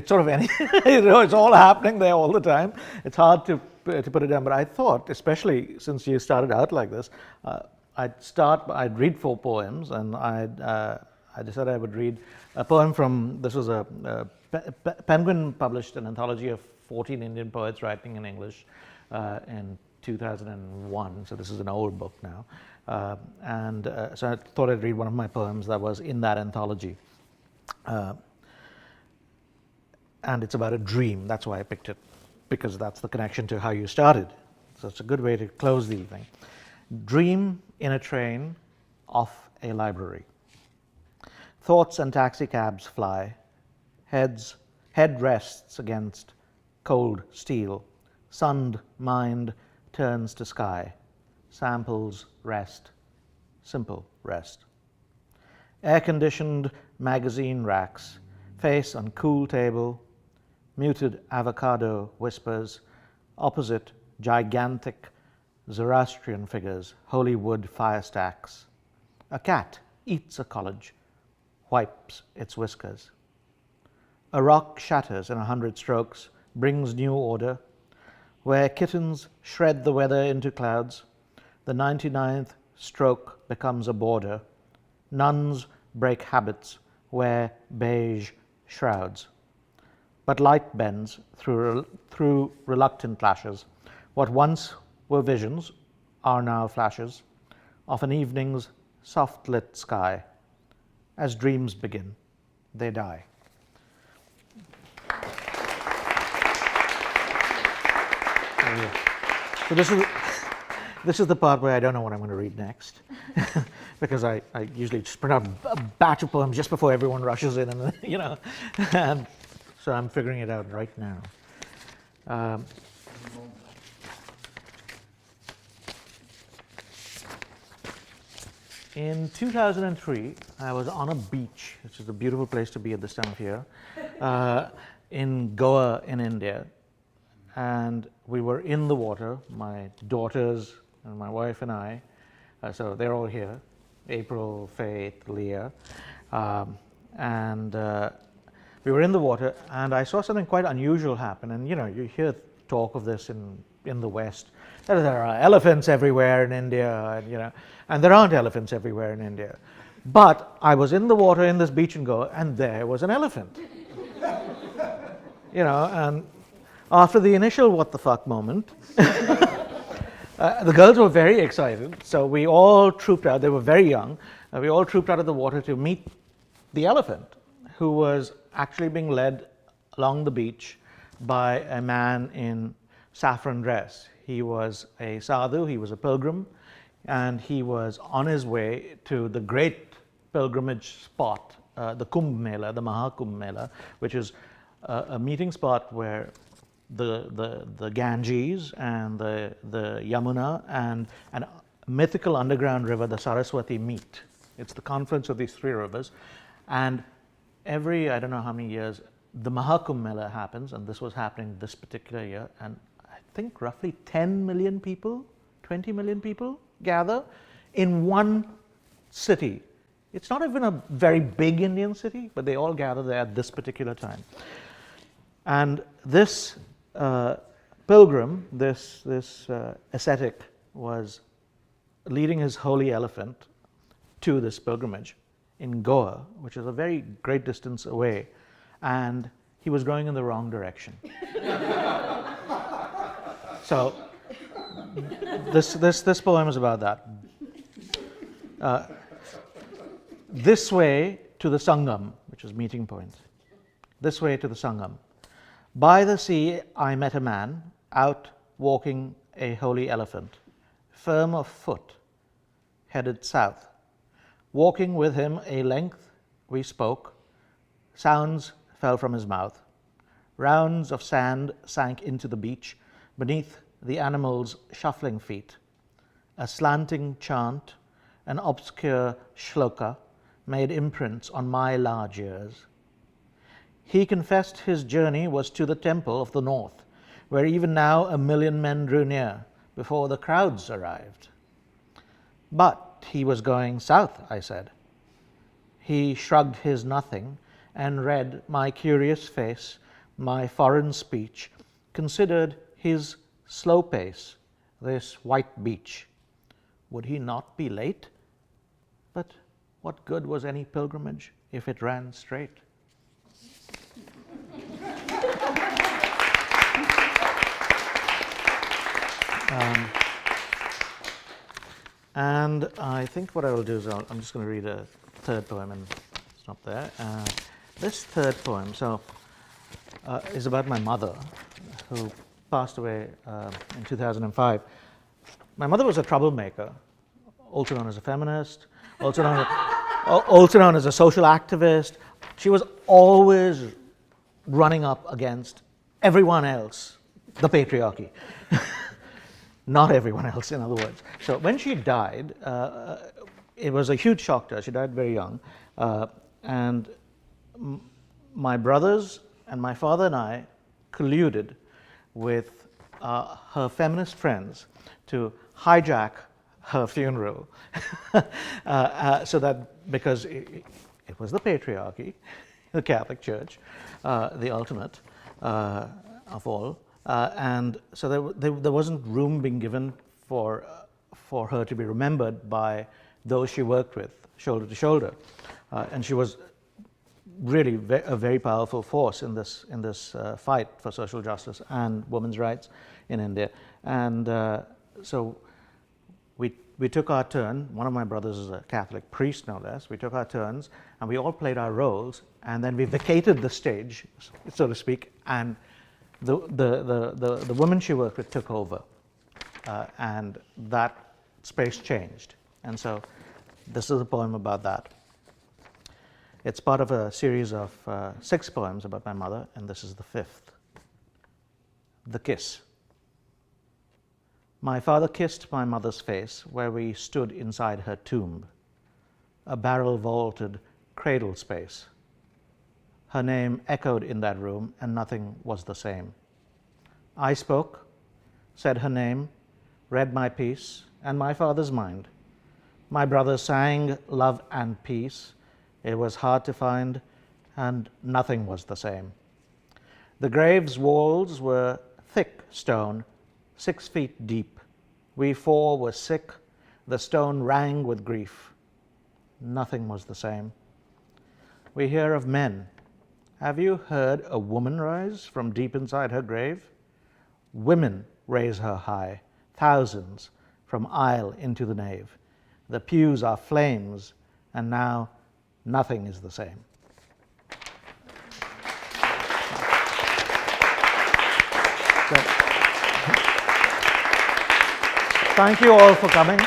Sort of anything. It's all happening there all the time. It's hard to put it down. But I thought, especially since you started out like this, I'd read 4 poems, and I decided I would read a poem from, this was Penguin published an anthology of 14 Indian poets writing in English in 2001, so this is an old book now. So I thought I'd read one of my poems that was in that anthology. And it's about a dream. That's why I picked it, because that's the connection to how you started. So it's a good way to close the evening. Dream in a train off a library. Thoughts and taxicabs fly. Head rests against cold steel. Sunned mind turns to sky. Samples rest. Simple rest. Air-conditioned magazine racks. Face on cool table. Muted avocado whispers. Opposite gigantic Zoroastrian figures. Holy wood fire stacks. A cat eats a college, wipes its whiskers. A rock shatters in 100 strokes, brings new order. Where kittens shred the weather into clouds, the 99th stroke becomes a border. Nuns break habits, wear beige shrouds. But light bends through reluctant lashes. What once were visions are now flashes of an evening's soft-lit sky. As dreams begin, they die. So this is the part where I don't know what I'm going to read next, because I usually just print out a batch of poems just before everyone rushes in, and and so I'm figuring it out right now. In 2003, I was on a beach, which is a beautiful place to be at this time of year, in Goa in India. And we were in the water, my daughters and my wife and I, so they're all here, April, Faith, Leah, and we were in the water, and I saw something quite unusual happen. And you hear talk of this in the West, that there are elephants everywhere in India, and there aren't elephants everywhere in India. But I was in the water in this beach in Goa, and there was an elephant. And after the initial what the fuck moment, the girls were very excited, so we all trooped out. They were very young. We all trooped out of the water to meet the elephant, who was actually being led along the beach by a man in saffron dress. He was a sadhu, he was a pilgrim, and he was on his way to the great pilgrimage spot, the Kumbh Mela, the Mahakumbh Mela, which is a meeting spot where the Ganges and the Yamuna and a mythical underground river, the Saraswati, meet. It's the confluence of these three rivers, and every, I don't know how many years, the Mahakumbh Mela happens, and this was happening this particular year, and I think roughly 10 million people, 20 million people gather in one city. It's not even a very big Indian city, but they all gather there at this particular time. And this pilgrim, this ascetic, was leading his holy elephant to this pilgrimage in Goa, which is a very great distance away, and he was going in the wrong direction. So this poem is about that. This way to the Sangam, which is meeting point. This way to the Sangam. By the sea I met a man, out walking a holy elephant, firm of foot, headed south. Walking with him a length we spoke, sounds fell from his mouth. Rounds of sand sank into the beach, beneath the animal's shuffling feet. A slanting chant, an obscure shloka, made imprints on my large ears. He confessed his journey was to the temple of the north, where even now 1 million men drew near before the crowds arrived. But he was going south, I said. He shrugged his nothing and read my curious face, my foreign speech, considered his slow pace, this white beach. Would he not be late? But what good was any pilgrimage if it ran straight? And I think what I will do is I'm just going to read a third poem and stop there. This third poem is about my mother, who passed away in 2005. My mother was a troublemaker, also known as a feminist, also known as a social activist. She was always running up against everyone else, the patriarchy. Not everyone else, in other words. So when she died, it was a huge shock to her. She died very young. And my brothers and my father and I colluded with her feminist friends to hijack her funeral. So that, because it was the patriarchy, the Catholic Church, the ultimate of all, and so there wasn't room being given for her to be remembered by those she worked with, shoulder to shoulder, and she was really a very powerful force in this fight for social justice and women's rights in India. And so we took our turn. One of my brothers is a Catholic priest, no less. We took our turns, and we all played our roles, and then we vacated the stage, so to speak, and the woman she worked with took over, and that space changed. And so this is a poem about that. It's part of a series of 6 poems about my mother, and this is the 5th. The Kiss. My father kissed my mother's face where we stood inside her tomb, a barrel-vaulted cradle space. Her name echoed in that room, and nothing was the same. I spoke, said her name, read my piece and my father's mind. My brother sang love and peace. It was hard to find, and nothing was the same. The grave's walls were thick stone, 6 feet deep. We 4 were sick. The stone rang with grief. Nothing was the same. We hear of men. Have you heard a woman rise from deep inside her grave? Women raise her high, thousands, from aisle into the nave. The pews are flames, and now nothing is the same. So, thank you all for coming.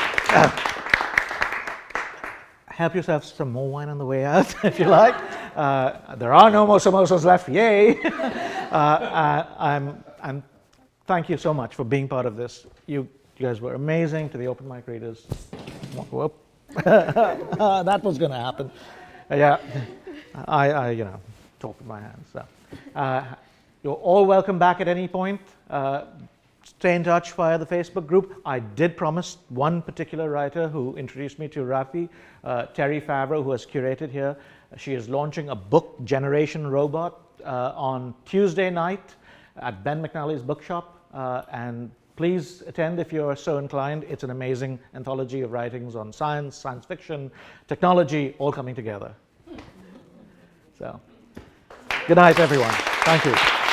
Help yourselves to some more wine on the way out, if you like. There are no more samosas left, yay! And thank you so much for being part of this. You guys were amazing. To the open mic readers. Whoop. That was going to happen. Yeah, I talk with my hands. So. You're all welcome back at any point. Stay in touch via the Facebook group. I did promise one particular writer who introduced me to Rafi, Terry Favreau, who has curated here. She is launching a book, Generation Robot, on Tuesday night at Ben McNally's bookshop. And please attend if you're so inclined. It's an amazing anthology of writings on science, science fiction, technology, all coming together. So, good night, everyone. Thank you.